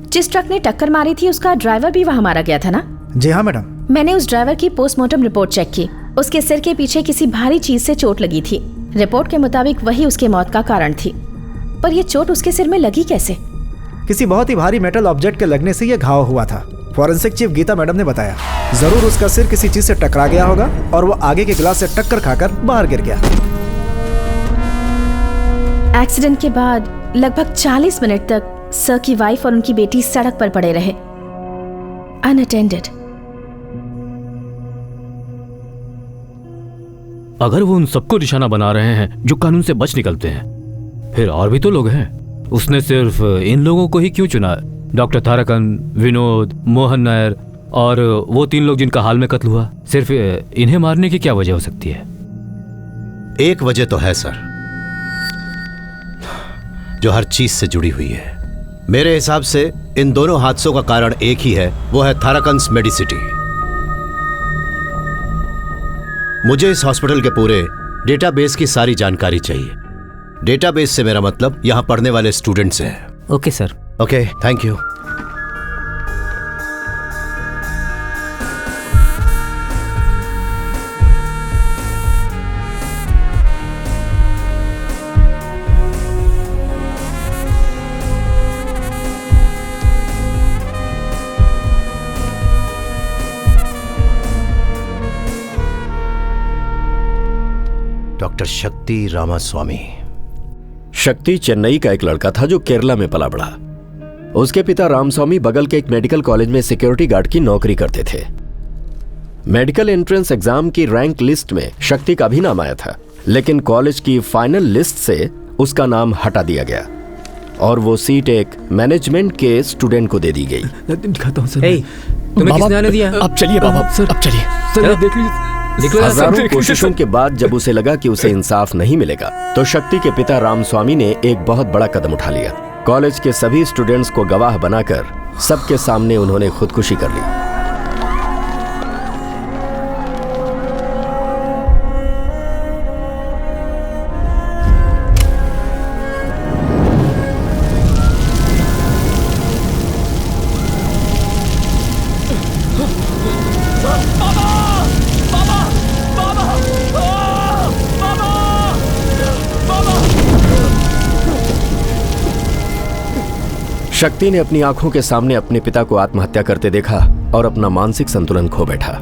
जिस ट्रक ने टक्कर मारी थी उसका ड्राइवर भी वहाँ मारा गया था ना? जी हाँ मैडम। मैंने उस ड्राइवर की पोस्टमार्टम रिपोर्ट चेक की। उसके सिर के पीछे किसी भारी चीज से चोट लगी थी। रिपोर्ट के मुताबिक वही उसके मौत का कारण थी। पर यह चोट उसके सिर में लगी कैसे? किसी बहुत ही भारी मेटल ऑब्जेक्ट के लगने से यह घाव हुआ था। फॉरेंसिक चीफ गीता मैडम ने बताया जरूर उसका सिर किसी चीज से टकरा गया होगा और वो आगे के गिलास से टक्कर खाकर बाहर गिर गया। एक्सीडेंट के बाद लगभग 40 मिनट तक सर की वाइफ और उनकी बेटी सड़क पर पड़े रहे, अनअटेंडेड। अगर वो उन सबको निशाना बना रहे हैं जो कानून से बच निकलते हैं, फिर और भी तो लोग हैं। उसने सिर्फ इन लोगों को ही क्यों चुना? डॉक्टर तारकन, विनोद, मोहन नायर और वो 3 लोग जिनका हाल में कत्ल हुआ, सिर्फ इन्हें मारने की क्या वजह हो सकती है? एक वजह तो है सर, जो हर चीज से जुड़ी हुई है। मेरे हिसाब से इन दोनों हादसों का कारण एक ही है, वो है थाराकंस मेडिसिटी। मुझे इस हॉस्पिटल के पूरे डेटाबेस की सारी जानकारी चाहिए। डेटाबेस से मेरा मतलब यहां पढ़ने वाले स्टूडेंट्स से है। Okay sir. Okay, thank you. Doctor शक्ति रामास्वामी। शक्ति चेन्नई का एक लड़का था जो केरला में पला बढ़ा। उसके पिता रामस्वामी बगल के एक मेडिकल कॉलेज में सिक्योरिटी गार्ड की नौकरी करते थे। मेडिकल एंट्रेंस एग्जाम की रैंक लिस्ट में शक्ति का भी नाम आया था, लेकिन कॉलेज की फाइनल लिस्ट से उसका नाम हटा दिया गया और वो सीट एक मैनेजमेंट के स्टूडेंट को दे दी गई। दिखाता हूं सर। तुम्हें किसने आने दिया? अब चलिए बाबा, सर अब चलिए। सर देख लीजिए। हजारों कोशिशों के बाद जब उसे लगा कि उसे इंसाफ नहीं मिलेगा, तो शक्ति के पिता रामस्वामी ने एक बहुत बड़ा कदम उठा लिया। कॉलेज के सभी स्टूडेंट्स को गवाह बनाकर सबके सामने उन्होंने खुदकुशी कर ली। शक्ति ने अपनी आंखों के सामने अपने पिता को आत्महत्या करते देखा और अपना मानसिक संतुलन खो बैठा।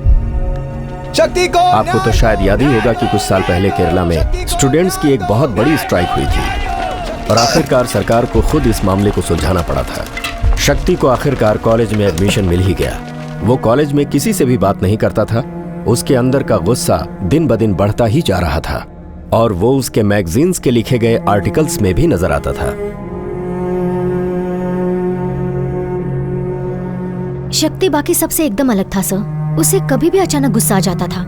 शक्ति को आपको तो शायद याद ही होगा कि कुछ साल पहले केरला में स्टूडेंट्स की एक बहुत बड़ी स्ट्राइक हुई थी और आखिरकार सरकार को खुद इस मामले को सुलझाना पड़ा था। शक्ति को आखिरकार कॉलेज में एडमिशन मिल ही गया। वो कॉलेज में किसी से भी बात नहीं करता था। उसके अंदर का गुस्सा दिन ब दिन बढ़ता ही जा रहा था और वो उसके मैगजीन्स के लिखे गए आर्टिकल्स में भी नजर आता था। शक्ति बाकी सबसे एकदम अलग था सर। उसे कभी भी अचानक गुस्सा आ जाता था।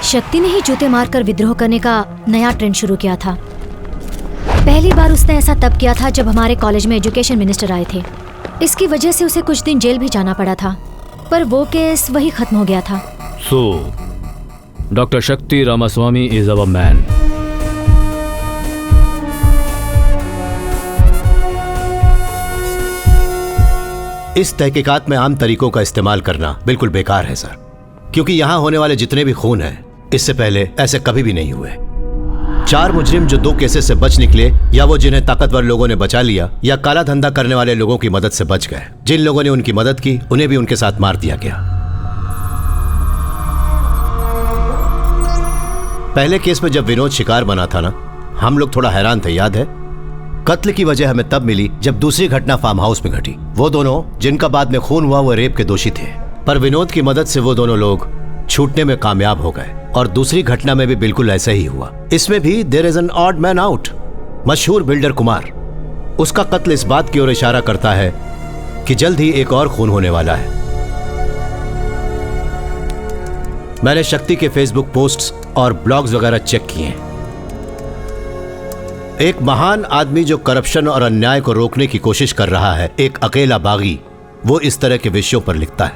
शक्ति ने ही जूते मारकर विद्रोह करने का नया ट्रेंड शुरू किया था। पहली बार उसने ऐसा तब किया था जब हमारे कॉलेज में एजुकेशन मिनिस्टर आए थे। इसकी वजह से उसे कुछ दिन जेल भी जाना पड़ा था, पर वो केस वही खत्म हो गया था। सो डॉक्टर शक्ति रामास्वामी इज अवर मैन। इस तहकीकात में आम तरीकों का इस्तेमाल करना बिल्कुल बेकार है सर, क्योंकि यहां होने वाले जितने भी खून हैं, इससे पहले ऐसे कभी भी नहीं हुए। 4 मुजरिम जो 2 केसेस से बच निकले, या वो जिन्हें ताकतवर लोगों ने बचा लिया, या काला धंधा करने वाले लोगों की मदद से बच गए। जिन लोगों ने उनकी मदद की उन्हें भी उनके साथ मार दिया गया। पहले केस में जब विनोद शिकार बना था ना, हम लोग थोड़ा हैरान थे, याद है? कत्ल की वजह हमें तब मिली जब दूसरी घटना फार्म हाउस में घटी। वो दोनों जिनका बाद में खून हुआ वो रेप के दोषी थे, पर विनोद की मदद से वो दोनों लोग छूटने में कामयाब हो गए। और दूसरी घटना में भी बिल्कुल ऐसा ही हुआ। इसमें भी there is an odd man out. मशहूर बिल्डर कुमार, उसका कत्ल इस बात की ओर इशारा करता है कि जल्द ही एक और खून होने वाला है। मैंने शक्ति के फेसबुक पोस्ट्स और ब्लॉग्स वगैरह चेक किए। एक महान आदमी जो करप्शन और अन्याय को रोकने की कोशिश कर रहा है, एक अकेला बागी, वो इस तरह के विषयों पर लिखता है।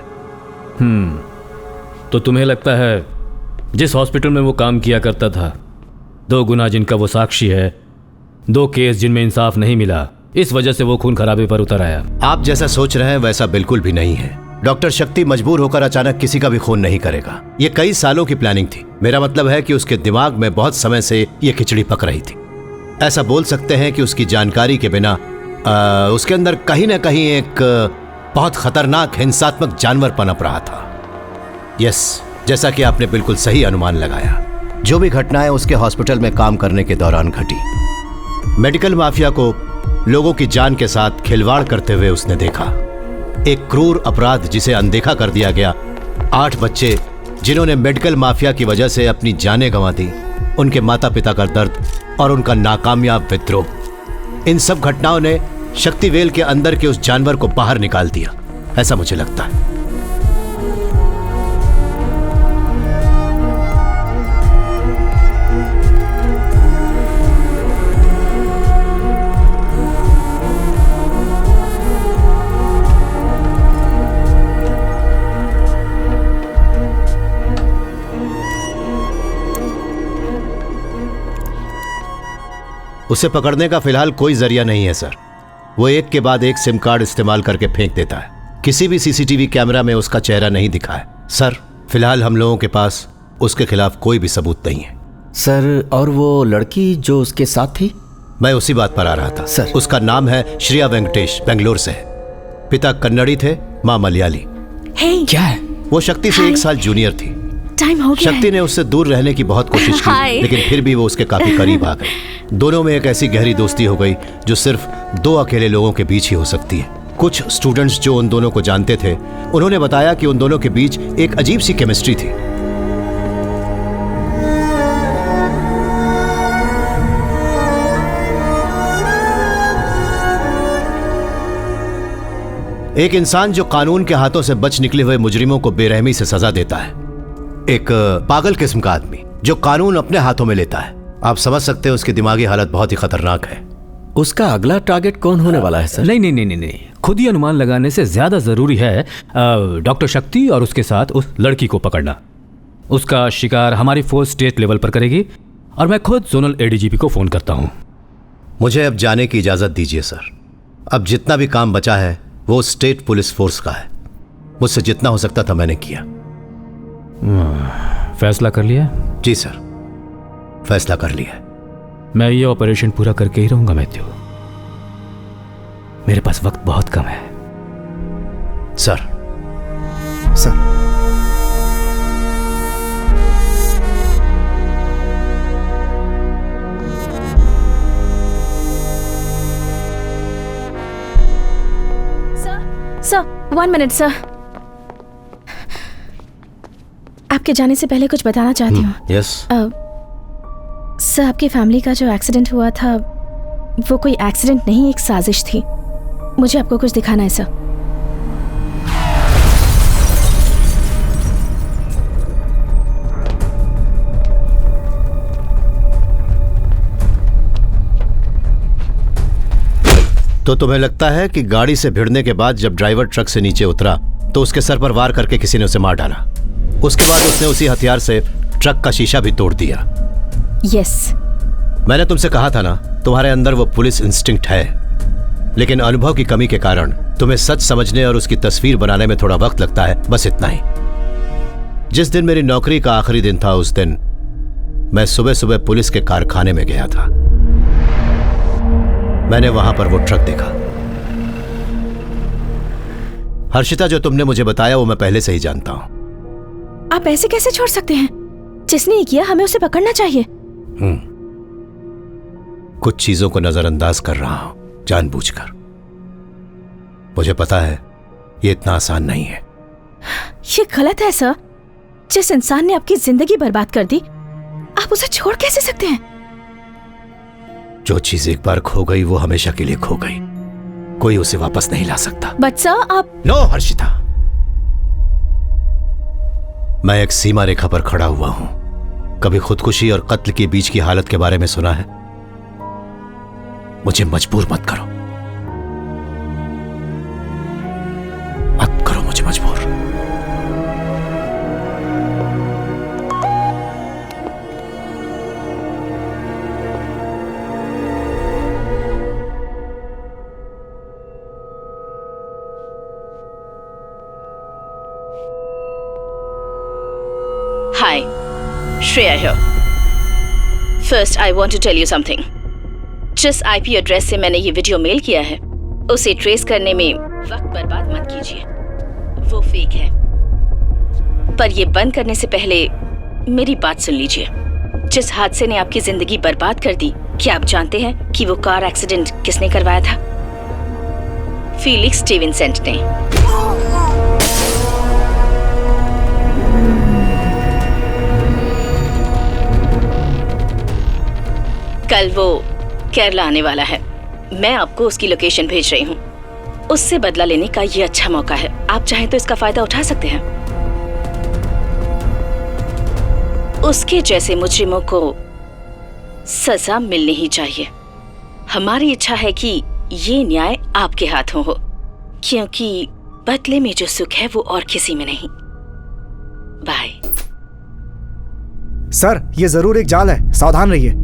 तो तुम्हें लगता है जिस हॉस्पिटल में वो काम किया करता था, 2 गुना जिनका वो साक्षी है, 2 केस जिनमें इंसाफ नहीं मिला, इस वजह से वो खून खराबे पर उतर आया? आप जैसा सोच रहे हैं वैसा बिल्कुल भी नहीं है। डॉक्टर शक्ति मजबूर होकर अचानक किसी का भी खून नहीं करेगा। ये कई सालों की प्लानिंग थी। मेरा मतलब है कि उसके दिमाग में बहुत समय से ये खिचड़ी पक रही थी। ऐसा बोल सकते हैं कि उसकी जानकारी के बिना उसके अंदर कहीं ना कहीं एक बहुत खतरनाक हिंसात्मक जानवर पनप रहा था। यस, जैसा कि आपने बिल्कुल सही अनुमान लगाया। जो भी घटनाएं उसके हॉस्पिटल में काम करने के दौरान घटी, मेडिकल माफिया को लोगों की जान के साथ खिलवाड़ करते हुए उसने देखा। एक क्रूर अपराध जिसे अनदेखा कर दिया गया। 8 बच्चे जिन्होंने मेडिकल माफिया की वजह से अपनी जानें गंवा दी, उनके माता पिता का दर्द और उनका नाकामयाब विद्रोह, इन सब घटनाओं ने शक्तिवेल के अंदर के उस जानवर को बाहर निकाल दिया, ऐसा मुझे लगता है। उसे पकड़ने का फिलहाल कोई जरिया नहीं है सर। वो एक के बाद एक सिम कार्ड इस्तेमाल करके फेंक देता है। किसी भी सीसीटीवी कैमरा में उसका चेहरा नहीं दिखा है सर। फिलहाल हम लोगों के पास उसके खिलाफ कोई भी सबूत नहीं है सर। और वो लड़की जो उसके साथ थी? मैं उसी बात पर आ रहा था सर। उसका नाम है श्रेया वेंकटेश, बेंगलोर से है। पिता कन्नड़ी थे, माँ मलयाली। क्या है? वो शक्ति से 1 साल जूनियर थी। टाइम हो गया शक्ति ने उससे दूर रहने की बहुत कोशिश की, लेकिन फिर भी वो उसके काफी करीब आ गई। दोनों में एक ऐसी गहरी दोस्ती हो गई जो सिर्फ 2 अकेले लोगों के बीच ही हो सकती है। कुछ स्टूडेंट्स जो उन दोनों को जानते थे, उन्होंने बताया कि उन दोनों के बीच एक अजीब सी केमिस्ट्री थी। एक इंसान जो कानून के हाथों से बच निकले हुए मुजरिमों को बेरहमी से सजा देता है, एक पागल किस्म का आदमी जो कानून अपने हाथों में लेता है। आप समझ सकते हैं उसकी दिमागी हालत बहुत ही खतरनाक है। उसका अगला टारगेट कौन होने वाला है सर? नहीं, खुद ही अनुमान लगाने से ज्यादा जरूरी है डॉक्टर शक्ति और उसके साथ उस लड़की को पकड़ना। उसका शिकार हमारी फोर्स स्टेट लेवल पर करेगी और मैं खुद जोनल एडीजीपी को फोन करता हूँ। मुझे अब जाने की इजाजत दीजिए सर। अब जितना भी काम बचा है वो स्टेट पुलिस फोर्स का है। मुझसे जितना हो सकता था मैंने किया। फैसला कर लिया? जी सर, फैसला कर लिया। मैं ये ऑपरेशन पूरा करके ही रहूंगा मैथ्यू। मेरे पास वक्त बहुत कम है। सर। Sir 1 minute sir. आपके जाने से पहले कुछ बताना चाहती हूँ। यस सर, आपकी फैमिली का जो एक्सीडेंट हुआ था वो कोई एक्सीडेंट नहीं, एक साजिश थी। मुझे आपको कुछ दिखाना है सर। तो तुम्हें लगता है कि गाड़ी से भिड़ने के बाद जब ड्राइवर ट्रक से नीचे उतरा तो उसके सर पर वार करके किसी ने उसे मार डाला। उसके बाद उसने उसी हथियार से ट्रक का शीशा भी तोड़ दिया। यस। मैंने तुमसे कहा था ना, तुम्हारे अंदर वो पुलिस इंस्टिंक्ट है, लेकिन अनुभव की कमी के कारण तुम्हें सच समझने और उसकी तस्वीर बनाने में थोड़ा वक्त लगता है, बस इतना ही। जिस दिन मेरी नौकरी का आखिरी दिन था उस दिन मैं सुबह सुबह पुलिस के कारखाने में गया था। मैंने वहां पर वो ट्रक देखा। हर्षिता, जो तुमने मुझे बताया वो मैं पहले से ही जानता हूं। आप ऐसे कैसे छोड़ सकते हैं? जिसने ये किया हमें उसे पकड़ना चाहिए। कुछ चीजों को नजरअंदाज कर रहा हूं जानबूझकर। मुझे पता है ये इतना आसान नहीं है। ये गलत है सर। जिस इंसान ने आपकी जिंदगी बर्बाद कर दी, आप उसे छोड़ कैसे सकते हैं? जो चीज एक बार खो गई वो हमेशा के लिए खो गई, कोई उसे वापस नहीं ला सकता। बट सर आप। नो हर्षिता, मैं एक सीमा रेखा पर खड़ा हुआ हूं। कभी खुदकुशी और कत्ल के बीच की हालत के बारे में सुना है? मुझे मजबूर मत करो, मत करो मुझे मजबूर। Shreya here. First I want to tell you something. जिस आईपी एड्रेस से मैंने ये वीडियो मेल किया है उसे ट्रेस करने में वक्त बर्बाद मत कीजिए, वो फेक है। पर ये बंद करने से पहले मेरी बात सुन लीजिए। जिस हादसे ने आपकी जिंदगी बर्बाद कर दी, क्या आप जानते हैं कि वो कार एक्सीडेंट किसने करवाया था? फीलिक्स स्टीवेंसेंट ने। कल वो केरला आने वाला है। मैं आपको उसकी लोकेशन भेज रही हूँ। उससे बदला लेने का ये अच्छा मौका है। आप चाहें तो इसका फायदा उठा सकते हैं। उसके जैसे मुजरिमों को सजा मिलनी ही चाहिए। हमारी इच्छा है कि ये न्याय आपके हाथों हो, क्योंकि बदले में जो सुख है वो और किसी में नहीं। बाय। सर, ये जरूर एक जाल है, सावधान रहिए।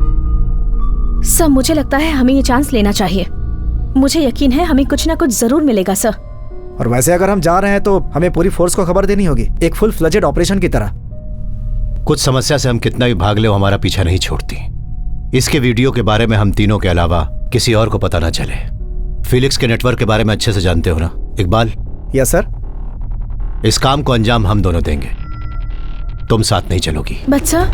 सर, मुझे लगता है हमें ये चांस लेना चाहिए। मुझे यकीन है हमें कुछ ना कुछ जरूर मिलेगा सर। और वैसे अगर हम जा रहे हैं तो हमें पूरी फोर्स को खबर देनी होगी, एक फुल फ्लेजेड ऑपरेशन की तरह। कुछ समस्या से हम कितना भी भाग ले वो हमारा पीछा नहीं छोड़ती। इसके वीडियो के बारे में हम तीनों के अलावा किसी और को पता ना चले। फिलिक्स के नेटवर्क के बारे में अच्छे से जानते हो ना इकबाल? Yes sir. इस काम को अंजाम हम दोनों देंगे, तुम साथ नहीं चलोगी। बच्चा,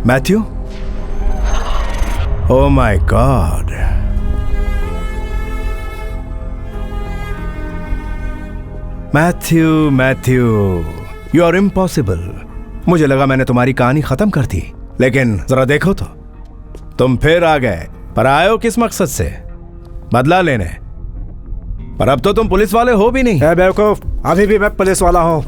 Matthew? Oh my God. Matthew, you are impossible. मुझे लगा मैंने तुम्हारी कहानी खत्म कर दी, लेकिन जरा देखो तो, तुम फिर आ गए। पर आए हो किस मकसद से? बदला लेने। पर अब तो तुम पुलिस वाले हो भी नहीं। बेवकूफ, अभी भी मैं पुलिस वाला हूँ।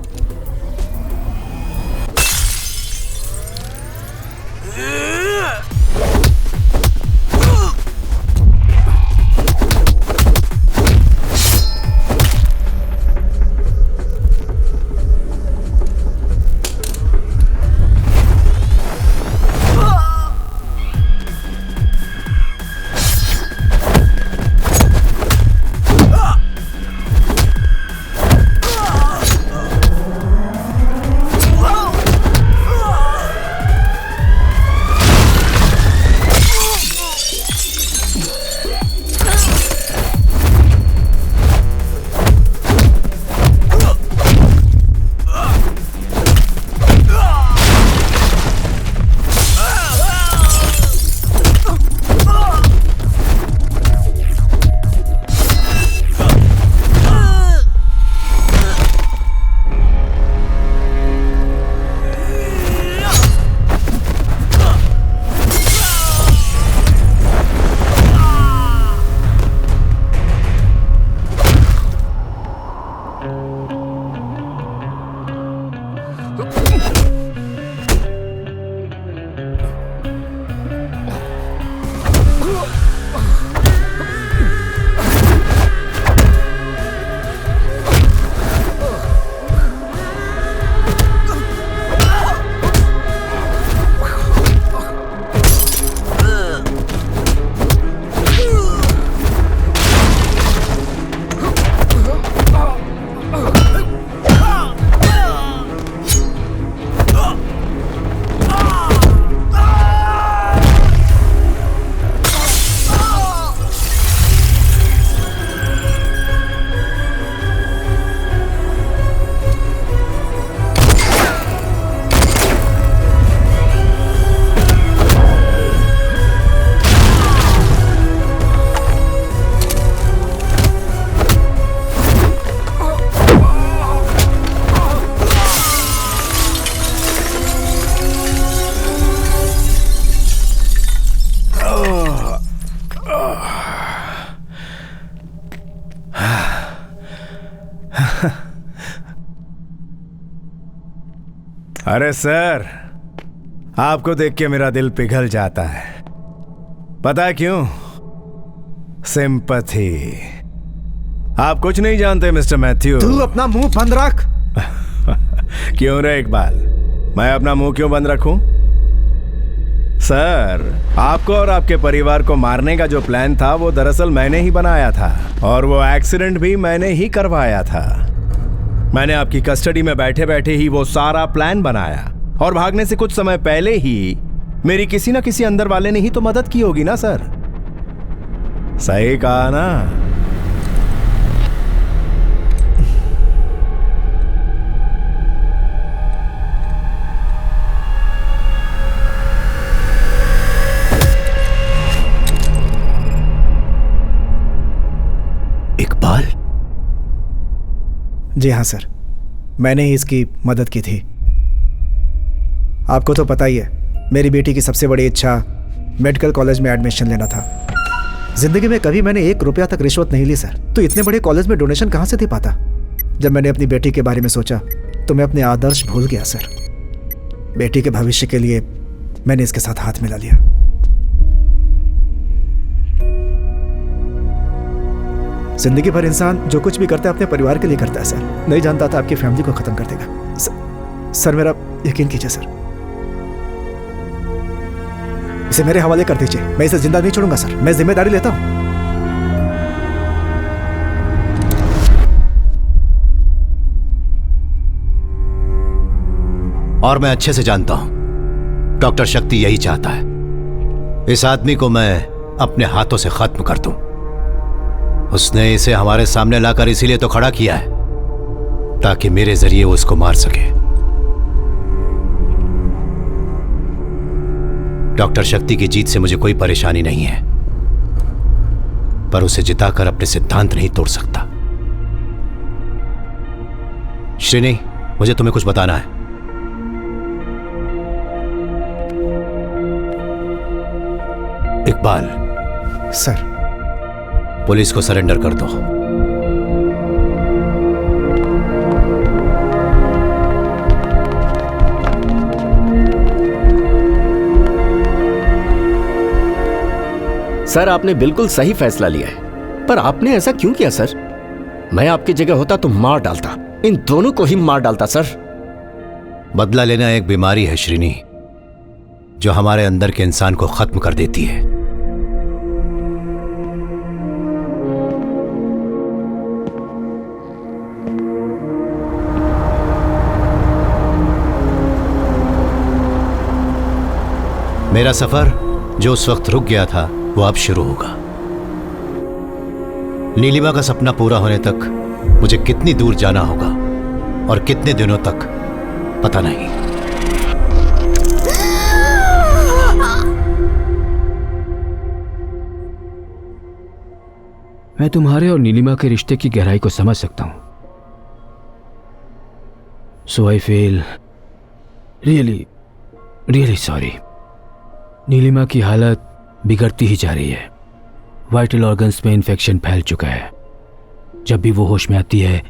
अरे सर, आपको देख के मेरा दिल पिघल जाता है। पता है क्यों? सिंपैथी। आप कुछ नहीं जानते मिस्टर मैथ्यू। तू अपना मुंह बंद रख। क्यों रे इकबाल, मैं अपना मुंह क्यों बंद रखूं? सर, आपको और आपके परिवार को मारने का जो प्लान था वो दरअसल मैंने ही बनाया था, और वो एक्सीडेंट भी मैंने ही करवाया था। मैंने आपकी कस्टडी में बैठे बैठे ही वो सारा प्लान बनाया, और भागने से कुछ समय पहले ही मेरी किसी ना किसी अंदर वाले ने ही तो मदद की होगी ना सर। सही कहा ना? इकबाल? जी हाँ सर, मैंने ही इसकी मदद की थी। आपको तो पता ही है, मेरी बेटी की सबसे बड़ी इच्छा मेडिकल कॉलेज में एडमिशन लेना था। जिंदगी में कभी मैंने 1 रुपया तक रिश्वत नहीं ली सर, तो इतने बड़े कॉलेज में डोनेशन कहाँ से दे पाता। जब मैंने अपनी बेटी के बारे में सोचा तो मैं अपने आदर्श भूल गया सर। बेटी के भविष्य के लिए मैंने इसके साथ हाथ मिला लिया। जिंदगी भर इंसान जो कुछ भी करता है अपने परिवार के लिए करता है सर। नहीं जानता था आपकी फैमिली को खत्म कर देगा। सर मेरा यकीन कीजिए सर, इसे मेरे हवाले कर दीजिए। मैं इसे जिंदा नहीं छोड़ूंगा सर, मैं जिम्मेदारी लेता हूं। और मैं अच्छे से जानता हूं डॉक्टर शक्ति यही चाहता है, इस आदमी को मैं अपने हाथों से खत्म कर दूं। उसने इसे हमारे सामने लाकर इसीलिए तो खड़ा किया है ताकि मेरे जरिए वो उसको मार सके। डॉक्टर शक्ति की जीत से मुझे कोई परेशानी नहीं है, पर उसे जिताकर अपने सिद्धांत नहीं तोड़ सकता। श्रीनी, मुझे तुम्हें कुछ बताना है। इकबाल सर, पुलिस को सरेंडर कर दो। सर, आपने बिल्कुल सही फैसला लिया है, पर आपने ऐसा क्यों किया सर? मैं आपकी जगह होता तो मार डालता, इन दोनों को ही मार डालता सर। बदला लेना एक बीमारी है श्रीनी, जो हमारे अंदर के इंसान को खत्म कर देती है। मेरा सफर जो उस वक्त रुक गया था वो अब शुरू होगा। नीलिमा का सपना पूरा होने तक मुझे कितनी दूर जाना होगा और कितने दिनों तक पता नहीं। मैं तुम्हारे और नीलिमा के रिश्ते की गहराई को समझ सकता हूं। So I feel really sorry. Nilima की हालत बिगड़ती ही जा रही है। वाइटल ऑर्गन्स में इन्फेक्शन फैल चुका है। जब भी वो होश में आती है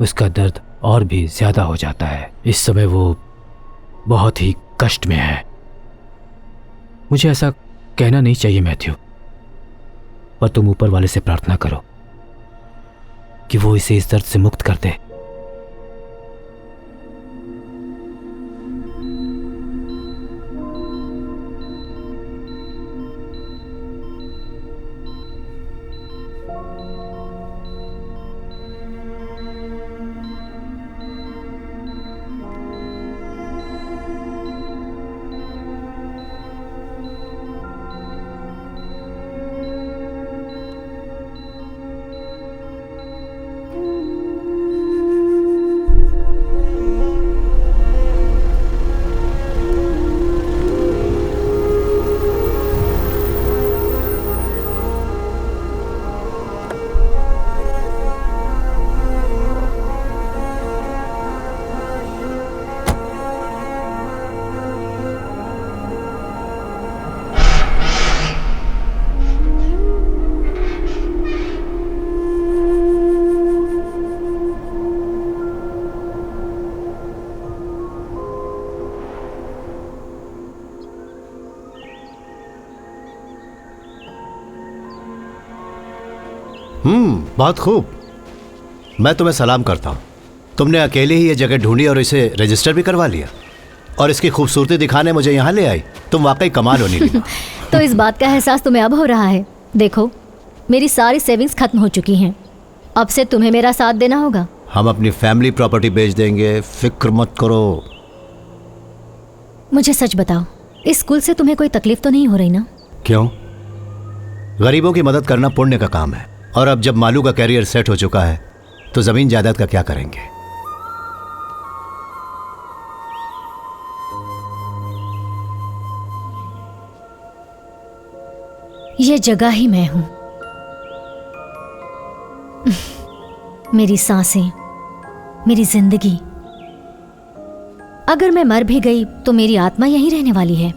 उसका दर्द और भी ज्यादा हो जाता है। इस समय वो बहुत ही कष्ट में है। मुझे ऐसा कहना नहीं चाहिए मैथ्यू, पर तुम ऊपर वाले से प्रार्थना करो कि वो इसे इस दर्द से मुक्त कर दे। बहुत खूब। मैं तुम्हें सलाम करता हूँ। तुमने अकेले ही ये जगह ढूंढी और इसे रजिस्टर भी करवा लिया, और इसकी खूबसूरती दिखाने मुझे यहाँ ले आई। तुम वाकई कमाल होनी लीना। तो इस बात का एहसास तुम्हें अब हो रहा है? देखो, मेरी सारी सेविंग्स खत्म हो चुकी हैं। अब से तुम्हें मेरा साथ देना होगा। हम अपनी फैमिली प्रॉपर्टी बेच देंगे, फिक्र मत करो। मुझे सच बताओ, इस स्कूल से तुम्हें कोई तकलीफ तो नहीं हो रही ना? क्यों? गरीबों की मदद करना पुण्य का काम है, और अब जब मालू का कैरियर सेट हो चुका है तो जमीन जायदाद का क्या करेंगे? ये जगह ही मैं हूं। मेरी सांसें, मेरी जिंदगी। अगर मैं मर भी गई तो मेरी आत्मा यहीं रहने वाली है।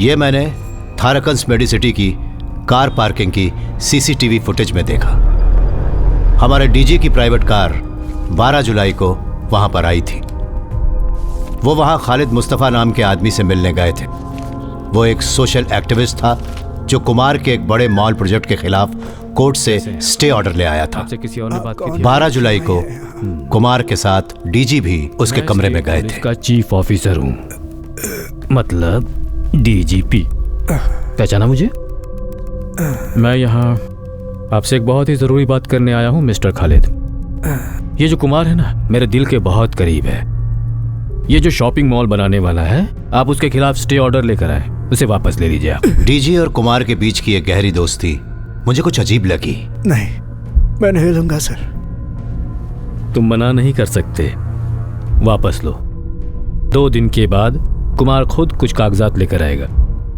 ये मैंने थारकंस मेडिसिटी की कार पार्किंग की सीसीटीवी फुटेज में देखा। हमारे डीजी की प्राइवेट कार 12 जुलाई को वहां पर आई थी। वो वहां खालिद मुस्तफ़ा नाम के आदमी से मिलने गए थे। वो एक सोशल एक्टिविस्ट था जो कुमार के एक बड़े मॉल प्रोजेक्ट के खिलाफ कोर्ट से स्टे ऑर्डर ले आया था। किसी और ने बात की थी? 12 जुलाई को कुमार के साथ डीजी भी उसके कमरे में गए थे। इसका चीफ ऑफिसर हूँ, मतलब डीजीपी। पहचाना मुझे? मैं यहाँ आपसे एक बहुत ही जरूरी बात करने आया हूँ मिस्टर खालिद। ये जो कुमार है ना, मेरे दिल के बहुत करीब है। ये जो शॉपिंग मॉल बनाने वाला है, आप उसके खिलाफ स्टे ऑर्डर लेकर आए, उसे वापस ले लीजिए आप। डीजी और कुमार के बीच की एक गहरी दोस्ती मुझे कुछ अजीब लगी। नहीं, मैं नहीं लूंगा सर। तुम मना नहीं कर सकते, वापस लो। 2 दिन के बाद कुमार खुद कुछ कागजात लेकर आएगा,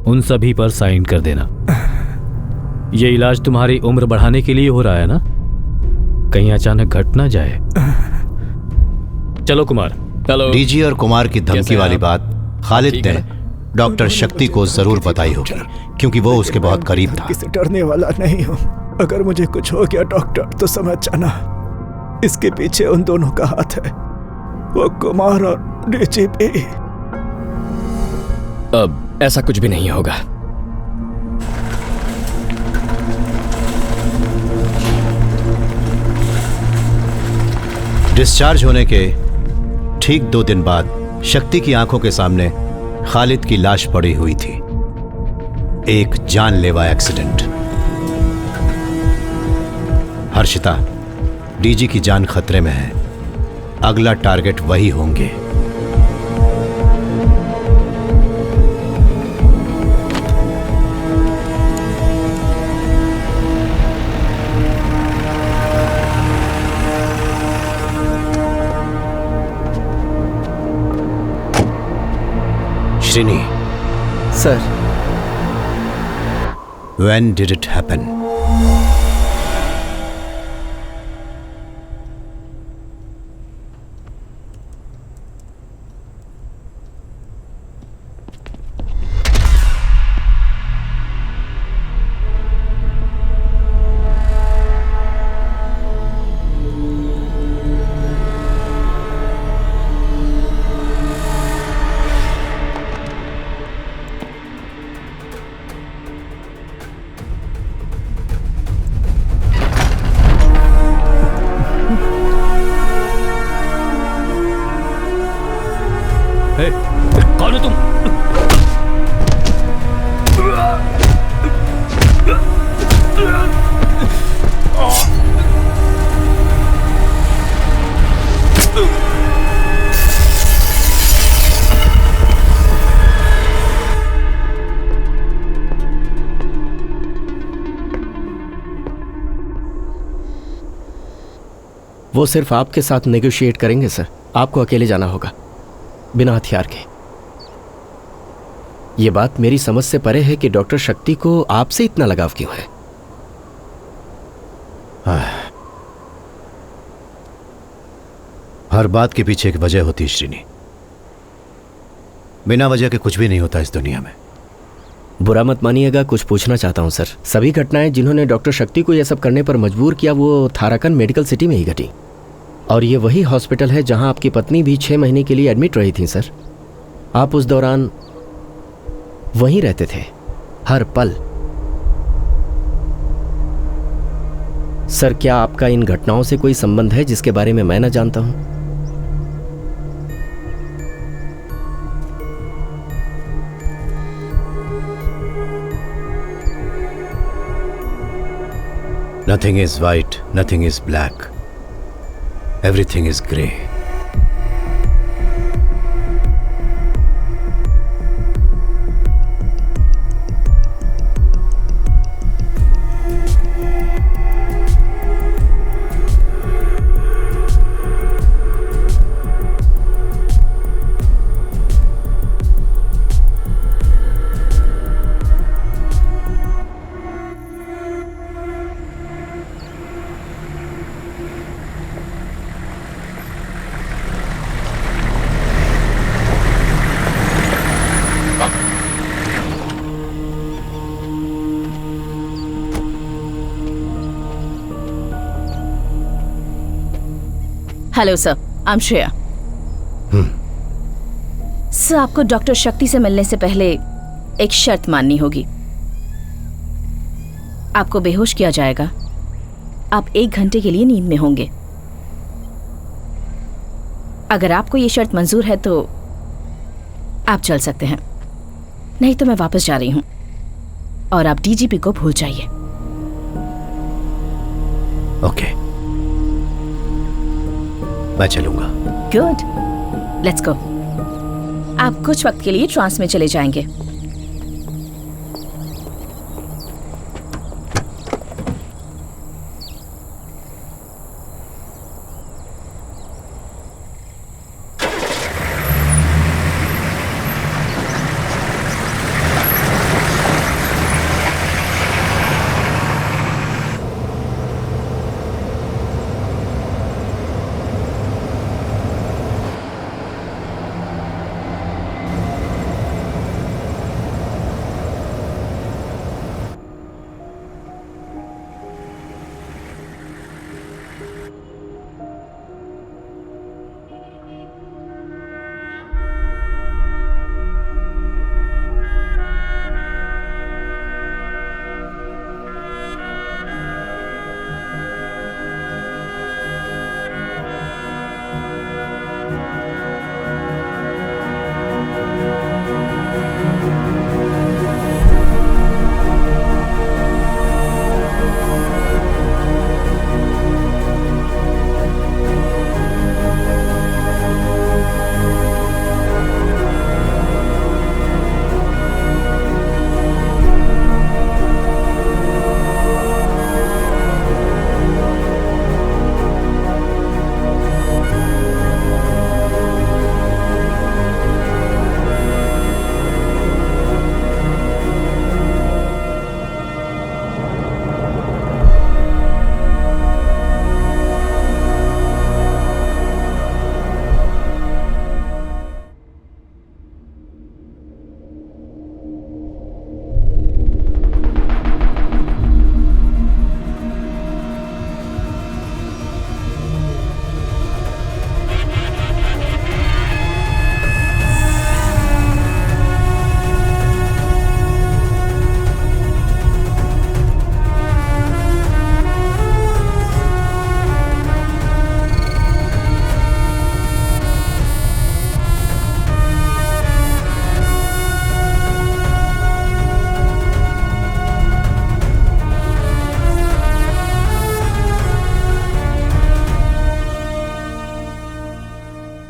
उन सभी पर साइन कर देना। ये इलाज तुम्हारी उम्र बढ़ाने के लिए हो रहा है ना, कहीं अचानक घट ना जाए। चलो कुमार, चलो। डीजी और कुमार की धमकी वाली बात खालिद ने डॉक्टर शक्ति को जरूर बताई होगी, क्योंकि वो उसके बहुत करीब था। किसी डरने वाला नहीं हूँ। अगर मुझे कुछ हो गया डॉक्टर तो समझ जाना, इसके पीछे उन दोनों का हाथ है, वो कुमार और डीजीपी। अब ऐसा कुछ भी नहीं होगा। डिस्चार्ज होने के ठीक 2 दिन बाद शक्ति की आंखों के सामने खालिद की लाश पड़ी हुई थी। एक जानलेवा एक्सीडेंट। हर्षिता, डीजी की जान खतरे में है। अगला टारगेट वही होंगे। Srini sir, when did it happen? कौन हो तुम? वो सिर्फ आपके साथ नेगोशिएट करेंगे सर, आपको अकेले जाना होगा। बिना हथियार के। ये बात मेरी समझ से परे है कि डॉक्टर शक्ति को आपसे इतना लगाव क्यों है। हर बात के पीछे एक वजह होती है श्रीनी। बिना वजह के कुछ भी नहीं होता इस दुनिया में। बुरा मत मानिएगा, कुछ पूछना चाहता हूं सर। सभी घटनाएं जिन्होंने डॉक्टर शक्ति को यह सब करने पर मजबूर किया वो थाराकन मेडिकल सिटी में ही घटी, और ये वही हॉस्पिटल है जहां आपकी पत्नी भी 6 महीने के लिए एडमिट रही थी सर। आप उस दौरान वहीं रहते थे हर पल। सर, क्या आपका इन घटनाओं से कोई संबंध है जिसके बारे में मैं न जानता हूं? Nothing is white, nothing is black. Everything is grey. Hello sir, I am Shreya. Sir, आपको डॉक्टर शक्ति से मिलने से पहले एक शर्त माननी होगी। आपको बेहोश किया जाएगा। आप 1 घंटे के लिए नींद में होंगे। अगर आपको ये शर्त मंजूर है तो आप चल सकते हैं, नहीं तो मैं वापस जा रही हूं और आप डीजीपी को भूल जाइए। ओके, मैं चलूंगा। Good, let's go. आप कुछ वक्त के लिए ट्रांस में चले जाएंगे।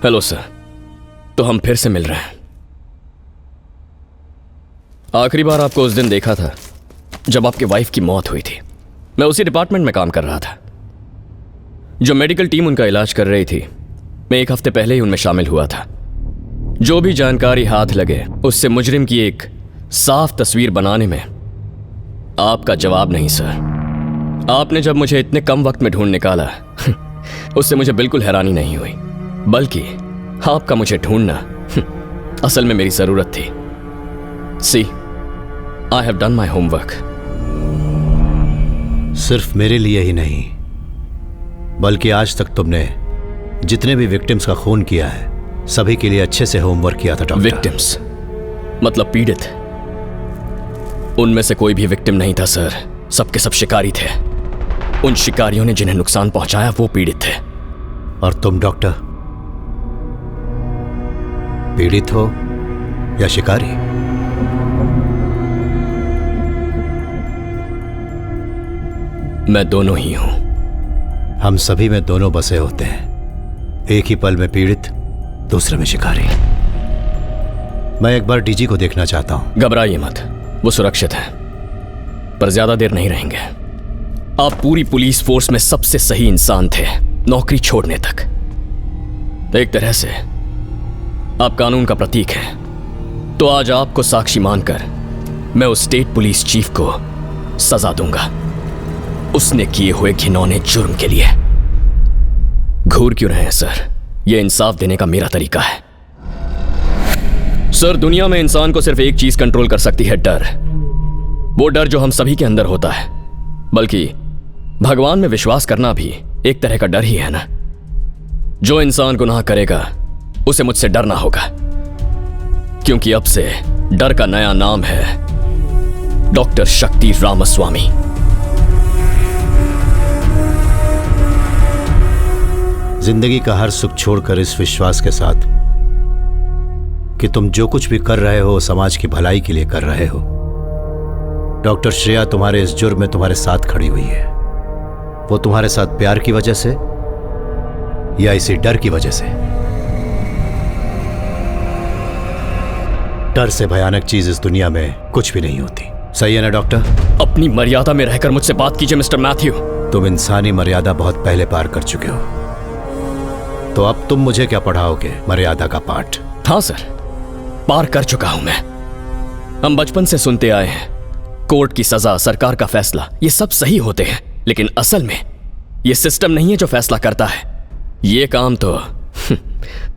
हेलो सर, तो हम फिर से मिल रहे हैं। आखिरी बार आपको उस दिन देखा था जब आपकी वाइफ की मौत हुई थी। मैं उसी डिपार्टमेंट में काम कर रहा था। जो मेडिकल टीम उनका इलाज कर रही थी, मैं 1 हफ्ते पहले ही उनमें शामिल हुआ था। जो भी जानकारी हाथ लगे उससे मुजरिम की एक साफ तस्वीर बनाने में आपका जवाब नहीं सर। आपने जब मुझे इतने कम वक्त में ढूंढ निकाला उससे मुझे बिल्कुल हैरानी नहीं हुई, बल्कि आपका मुझे ढूंढना असल में मेरी जरूरत थी। See, I have done my homework. सिर्फ मेरे लिए ही नहीं, बल्कि आज तक तुमने जितने भी विक्टिम्स का खून किया है सभी के लिए अच्छे से होमवर्क किया था डॉक्टर। विक्टिम्स मतलब पीड़ित? उनमें से कोई भी विक्टिम नहीं था सर, सबके सब शिकारी थे। उन शिकारियों ने जिन्हें नुकसान पहुंचाया वो पीड़ित थे। और तुम डॉक्टर पीड़ित हो या शिकारी? मैं दोनों ही हूं। हम सभी में दोनों बसे होते हैं, एक ही पल में पीड़ित, दूसरे में शिकारी। मैं एक बार डीजी को देखना चाहता हूं। घबराइए मत, वो सुरक्षित है, पर ज्यादा देर नहीं रहेंगे। आप पूरी पुलिस फोर्स में सबसे सही इंसान थे नौकरी छोड़ने तक। एक तरह से आप कानून का प्रतीक हैं। तो आज आपको साक्षी मानकर मैं उस स्टेट पुलिस चीफ को सजा दूंगा, उसने किए हुए घिनौने जुर्म के लिए। घूर क्यों रहे हैं सर? यह इंसाफ देने का मेरा तरीका है। सर, दुनिया में इंसान को सिर्फ एक चीज कंट्रोल कर सकती है, डर। वो डर जो हम सभी के अंदर होता है, बल्कि भगवान में विश्वास करना भी एक तरह का डर ही है ना। जो इंसान गुनाह करेगा उसे मुझसे डरना होगा, क्योंकि अब से डर का नया नाम है डॉक्टर शक्ति रामास्वामी। जिंदगी का हर सुख छोड़कर इस विश्वास के साथ कि तुम जो कुछ भी कर रहे हो समाज की भलाई के लिए कर रहे हो। डॉक्टर श्रेया तुम्हारे इस जुर्म में तुम्हारे साथ खड़ी हुई है। वो तुम्हारे साथ प्यार की वजह से या इसी डर की वजह से? डर से भयानक चीज इस दुनिया में कुछ भी नहीं होती। सही है ना डॉक्टर? अपनी मर्यादा में रहकर मुझसे बात कीजिए मिस्टर मैथ्यू। तुम इंसानी मर्यादा बहुत पहले पार कर चुके हो, तो अब तुम मुझे क्या पढ़ाओगे मर्यादा का पाठ? हाँ सर, पार कर चुका हूं मैं। हम बचपन से सुनते आए हैं कोर्ट की सजा, सरकार का फैसला, ये सब सही होते हैं, लेकिन असल में ये सिस्टम नहीं है जो फैसला करता है। ये काम तो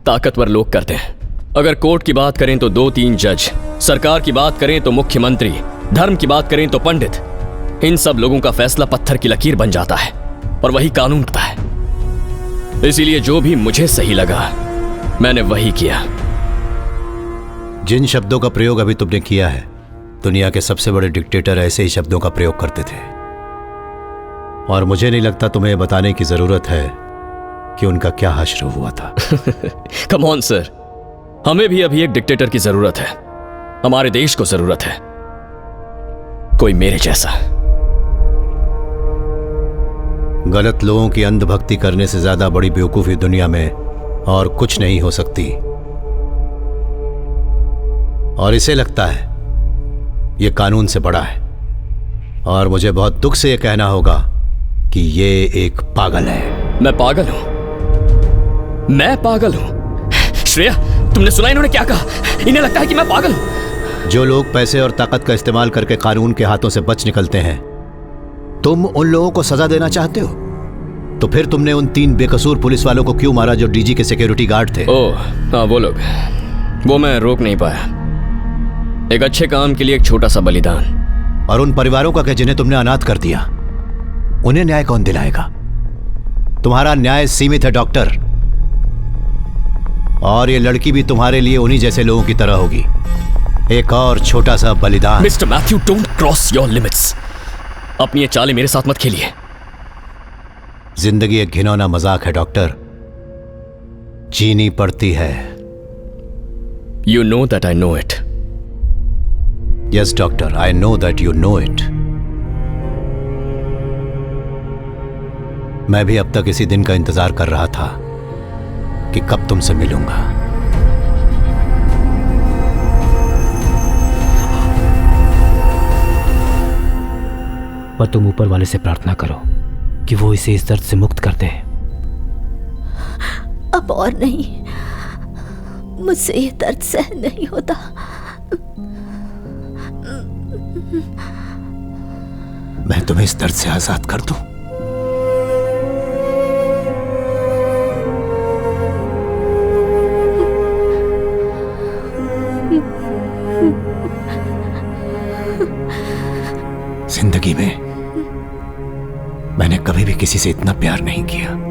ताकतवर लोग करते हैं। अगर कोर्ट की बात करें तो 2-3 जज, सरकार की बात करें तो मुख्यमंत्री, धर्म की बात करें तो पंडित। इन सब लोगों का फैसला पत्थर की लकीर बन जाता है और वही कानून होता है। इसीलिए जो भी मुझे सही लगा मैंने वही किया। जिन शब्दों का प्रयोग अभी तुमने किया है, दुनिया के सबसे बड़े डिक्टेटर ऐसे ही शब्दों का प्रयोग करते थे, और मुझे नहीं लगता तुम्हें बताने की जरूरत है कि उनका क्या हश्र हुआ था। कम ऑन सर, हमें भी अभी एक डिक्टेटर की जरूरत है। हमारे देश को जरूरत है कोई मेरे जैसा। गलत लोगों की अंधभक्ति करने से ज्यादा बड़ी बेवकूफी दुनिया में और कुछ नहीं हो सकती, और इसे लगता है यह कानून से बड़ा है। और मुझे बहुत दुख से यह कहना होगा कि ये एक पागल है। मैं पागल हूं? मैं पागल हूं? श्रेया, तुमने सुना इन्होंने क्या कहा? इन्हें लगता है कि मैं पागल हूं। जो लोग पैसे और ताकत का इस्तेमाल करके कानून के हाथों से बच निकलते हैं, तुम उन लोगों को सजा देना चाहते हो? तो फिर तुमने उन 3 बेकसूर पुलिस वालों को क्यों मारा जो डीजी के सिक्योरिटी गार्ड थे? ओह हाँ, वो लोग, वो मैं रोक नहीं पाया। एक अच्छे काम के लिए एक छोटा सा बलिदान। और उन परिवारों का क्या जिन्हें तुमने अनाथ कर दिया, उन्हें न्याय कौन दिलाएगा? तुम्हारा न्याय सीमित है डॉक्टर, और ये लड़की भी तुम्हारे लिए उन्हीं जैसे लोगों की तरह होगी। एक और छोटा सा बलिदान। Mister Matthew, don't cross your limits. अपनी ये चालें मेरे साथ मत खेलिए। जिंदगी एक घिनौना मजाक है डॉक्टर, जीनी पड़ती है। You know that I know it. Yes doctor, I know that you know it. मैं भी अब तक इसी दिन का इंतजार कर रहा था कि कब तुमसे मिलूंगा। पर तुम ऊपर वाले से प्रार्थना करो कि वो इसे इस दर्द से मुक्त कर दे। अब और नहीं, मुझसे ये दर्द सहन नहीं होता। मैं तुम्हें इस दर्द से आजाद कर दूं? जिंदगी में मैंने कभी भी किसी से इतना प्यार नहीं किया।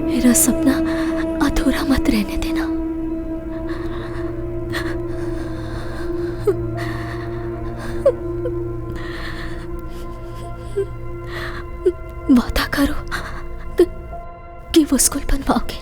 मेरा सपना अधूरा मत रहने देना। वादा करो कि वो स्कूल बनवाओगे।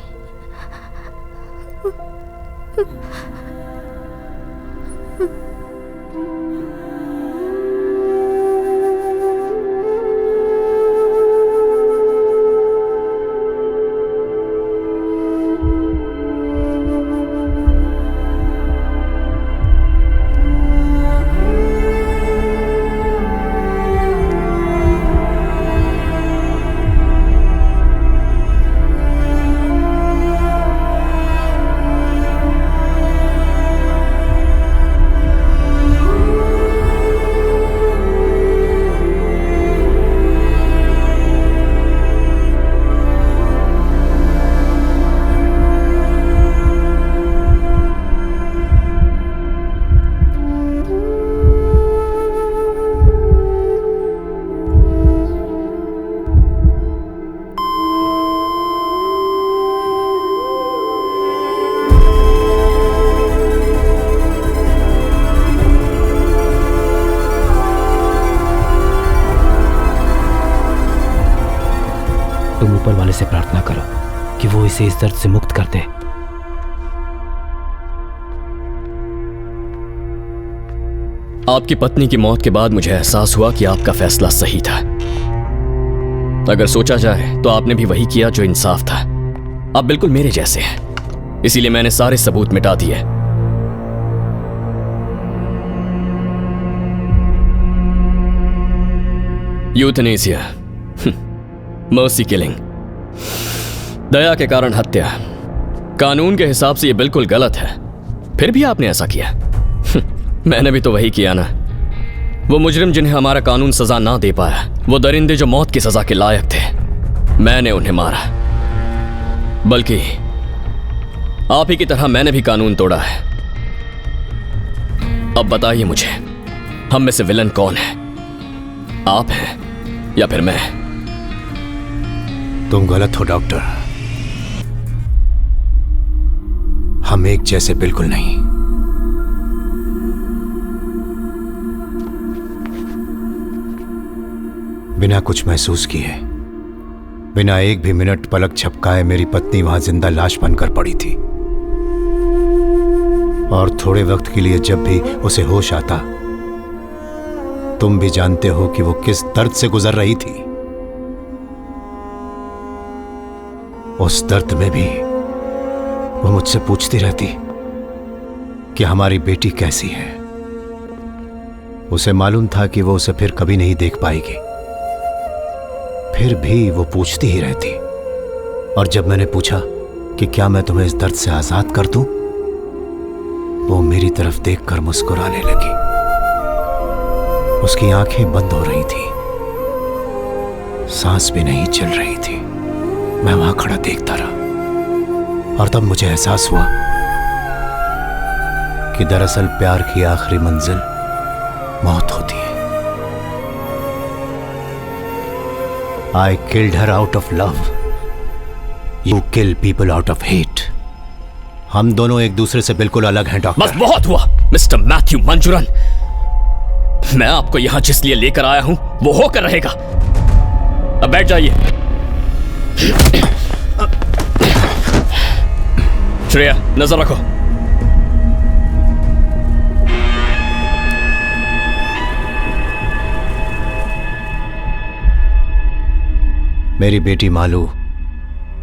तुम ऊपर वाले से प्रार्थना करो कि वो इसे इस दर्द से मुक्त कर दे। आपकी पत्नी की मौत के बाद मुझे एहसास हुआ कि आपका फैसला सही था। अगर सोचा जाए तो आपने भी वही किया जो इंसाफ था। आप बिल्कुल मेरे जैसे हैं, इसीलिए मैंने सारे सबूत मिटा दिए। यूथनेसिया, मर्सी किलिंग, दया के कारण हत्या, कानून के हिसाब से यह बिल्कुल गलत है, फिर भी आपने ऐसा किया। मैंने भी तो वही किया ना। वो मुजरिम जिन्हें हमारा कानून सजा ना दे पाया, वो दरिंदे जो मौत की सजा के लायक थे, मैंने उन्हें मारा। बल्कि आप ही की तरह मैंने भी कानून तोड़ा है। अब बताइए मुझे, हम में से विलन कौन है? आप हैं या फिर मैं? तुम गलत हो डॉक्टर। हम एक जैसे बिल्कुल नहीं। बिना कुछ महसूस किए, बिना एक भी मिनट पलक झपकाए मेरी पत्नी वहां जिंदा लाश बनकर पड़ी थी। और थोड़े वक्त के लिए जब भी उसे होश आता, तुम भी जानते हो कि वो किस दर्द से गुजर रही थी। उस दर्द में भी वो मुझसे पूछती रहती कि हमारी बेटी कैसी है। उसे मालूम था कि वो उसे फिर कभी नहीं देख पाएगी, फिर भी वो पूछती ही रहती। और जब मैंने पूछा कि क्या मैं तुम्हें इस दर्द से आजाद कर दूं, वो मेरी तरफ देखकर मुस्कुराने लगी। उसकी आंखें बंद हो रही थी, सांस भी नहीं चल रही थी। मैं वहां खड़ा देखता रहा और तब मुझे एहसास हुआ कि दरअसल प्यार की आखिरी मंजिल मौत होती है। I killed her out of love. You kill people out of hate. हम दोनों एक दूसरे से बिल्कुल अलग हैं डॉक्टर। बस बहुत हुआ मिस्टर मैथ्यू मंजूरन। मैं आपको यहां जिस लिए लेकर आया हूं वो होकर रहेगा। अब बैठ जाइए। श्रेया, नजर रखो। मेरी बेटी मालू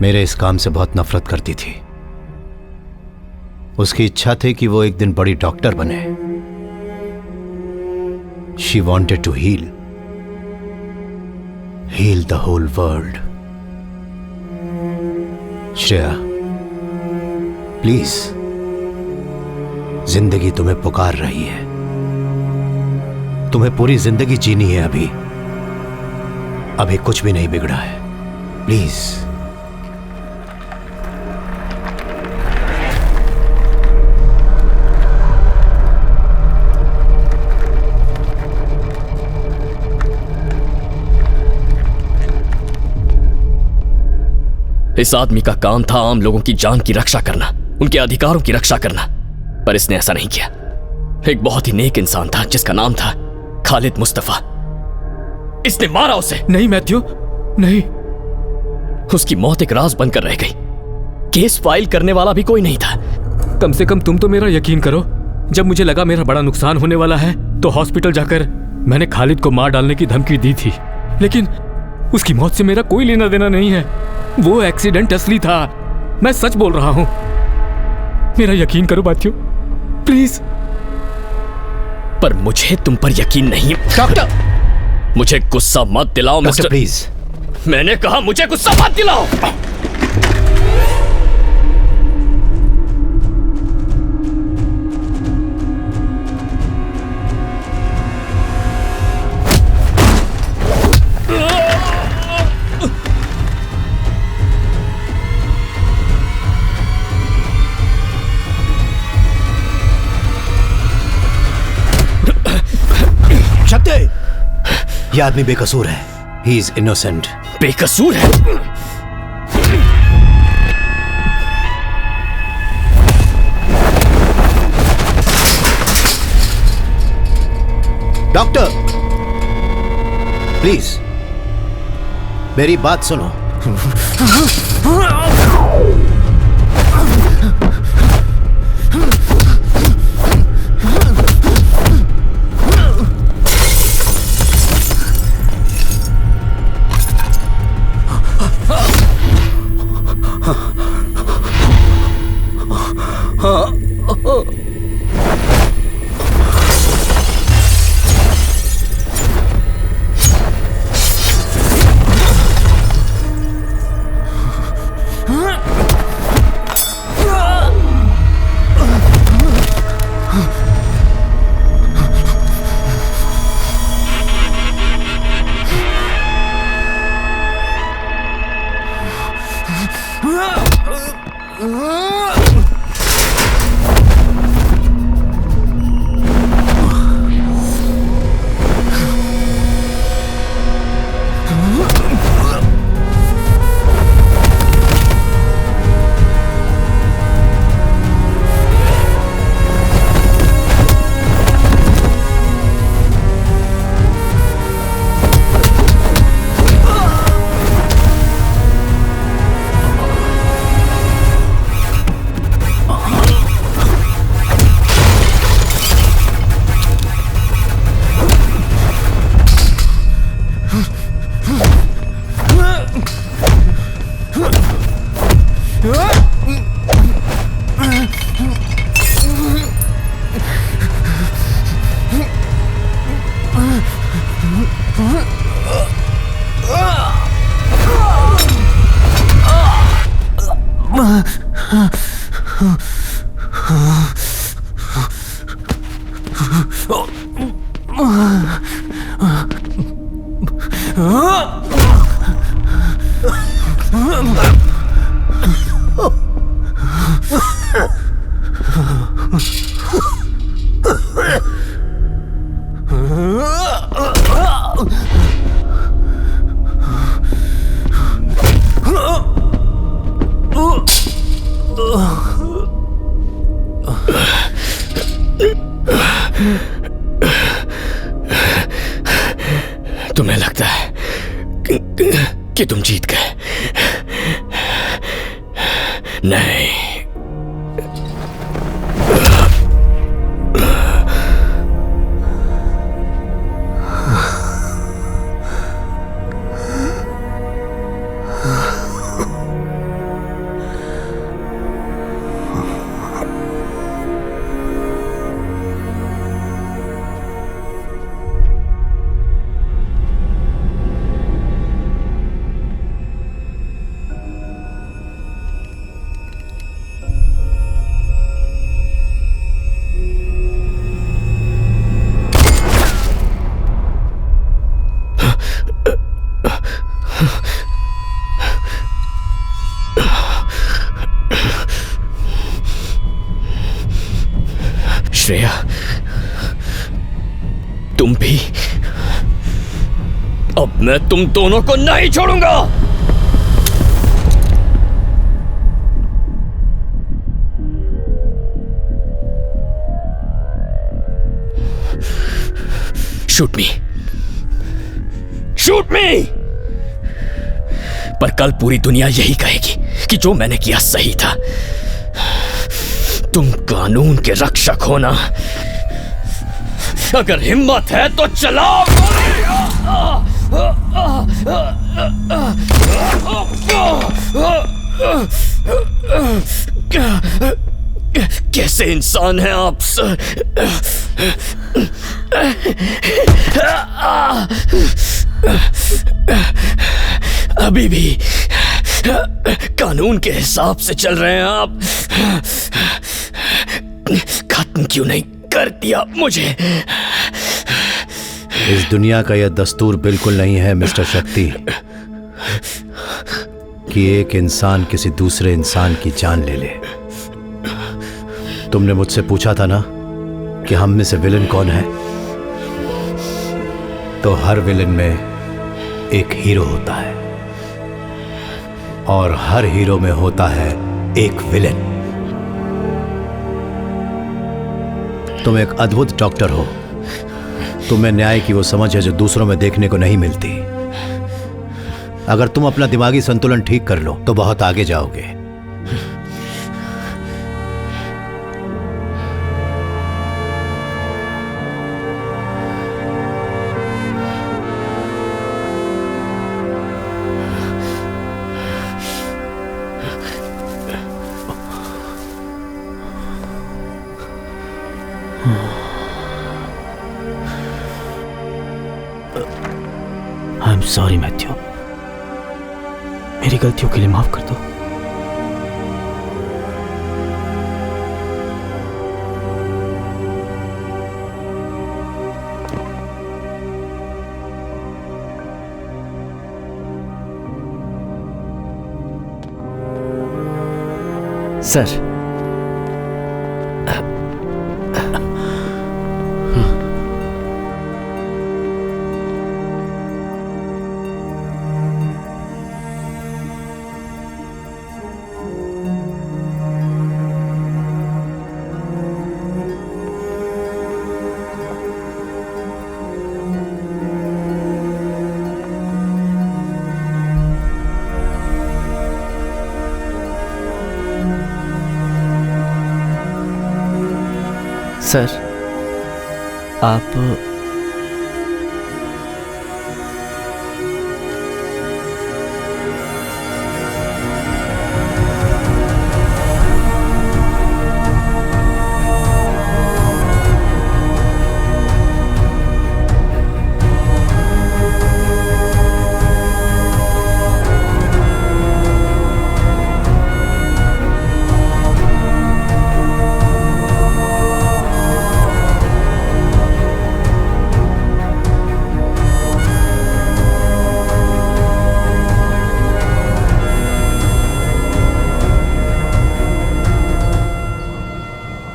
मेरे इस काम से बहुत नफरत करती थी। उसकी इच्छा थी कि वो एक दिन बड़ी डॉक्टर बने, She wanted to heal the whole world. Shreya, please, जिंदगी तुम्हें पुकार रही है। तुम्हें पूरी जिंदगी जीनी है। अभी कुछ भी नहीं बिगड़ा है। प्लीज। इस आदमी का काम था आम लोगों की जान की रक्षा करना, उनके अधिकारों की रक्षा करना, पर इसने ऐसा नहीं किया। एक बहुत ही नेक इंसान था जिसका नाम था खालिद मुस्तफा। इसने मारा उसे। नहीं मैथ्यू, नहीं। उसकी मौत एक राज बनकर रह गई। केस फाइल करने वाला भी कोई नहीं था। कम से कम तुम तो मेरा यकीन करो। जब मुझे लगा मेरा बड़ा नुकसान होने वाला है तो हॉस्पिटल जाकर मैंने खालिद को मार डालने की धमकी दी थी, लेकिन उसकी मौत से मेरा कोई लेना देना नहीं है। वो एक्सीडेंट असली था। मैं सच बोल रहा हूं। मेरा यकीन करो बातियों, प्लीज। पर मुझे तुम पर यकीन नहीं। डॉक्टर, मुझे गुस्सा मत दिलाओ मिस्टर। प्लीज। मैंने कहा मुझे गुस्सा मत दिलाओ। यह आदमी बेकसूर है। He is innocent. बेकसूर है? डॉक्टर, प्लीज मेरी बात सुनो। तुम्हें लगता है कि तुम जीत गए? नहीं। श्रेया, तुम भी। अब मैं तुम दोनों को नहीं छोड़ूंगा। शूट मी, शूट मी। पर कल पूरी दुनिया यही कहेगी कि जो मैंने किया सही था। तुम कानून के रक्षक हो ना? अगर हिम्मत है तो चलाओ। कैसे इंसान हैं आप सर? अभी भी कानून के हिसाब से चल रहे हैं आप। खत्म क्यों नहीं कर दिया मुझे? इस दुनिया का यह दस्तूर बिल्कुल नहीं है मिस्टर शक्ति कि एक इंसान किसी दूसरे इंसान की जान ले ले। तुमने मुझसे पूछा था ना कि हम में से विलन कौन है, तो हर विलन में एक हीरो होता है और हर हीरो में होता है एक विलन। तुम एक अद्भुत डॉक्टर हो। तुम्हें न्याय की वो समझ है जो दूसरों में देखने को नहीं मिलती। अगर तुम अपना दिमागी संतुलन ठीक कर लो तो बहुत आगे जाओगे। आई एम सॉरी मैथ्यू, मेरी गलतियों के लिए माफ कर दो। सर, सर आप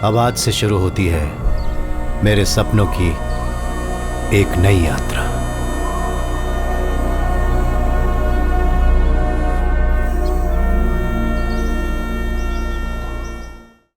अब आज से शुरू होती है मेरे सपनों की एक नई यात्रा।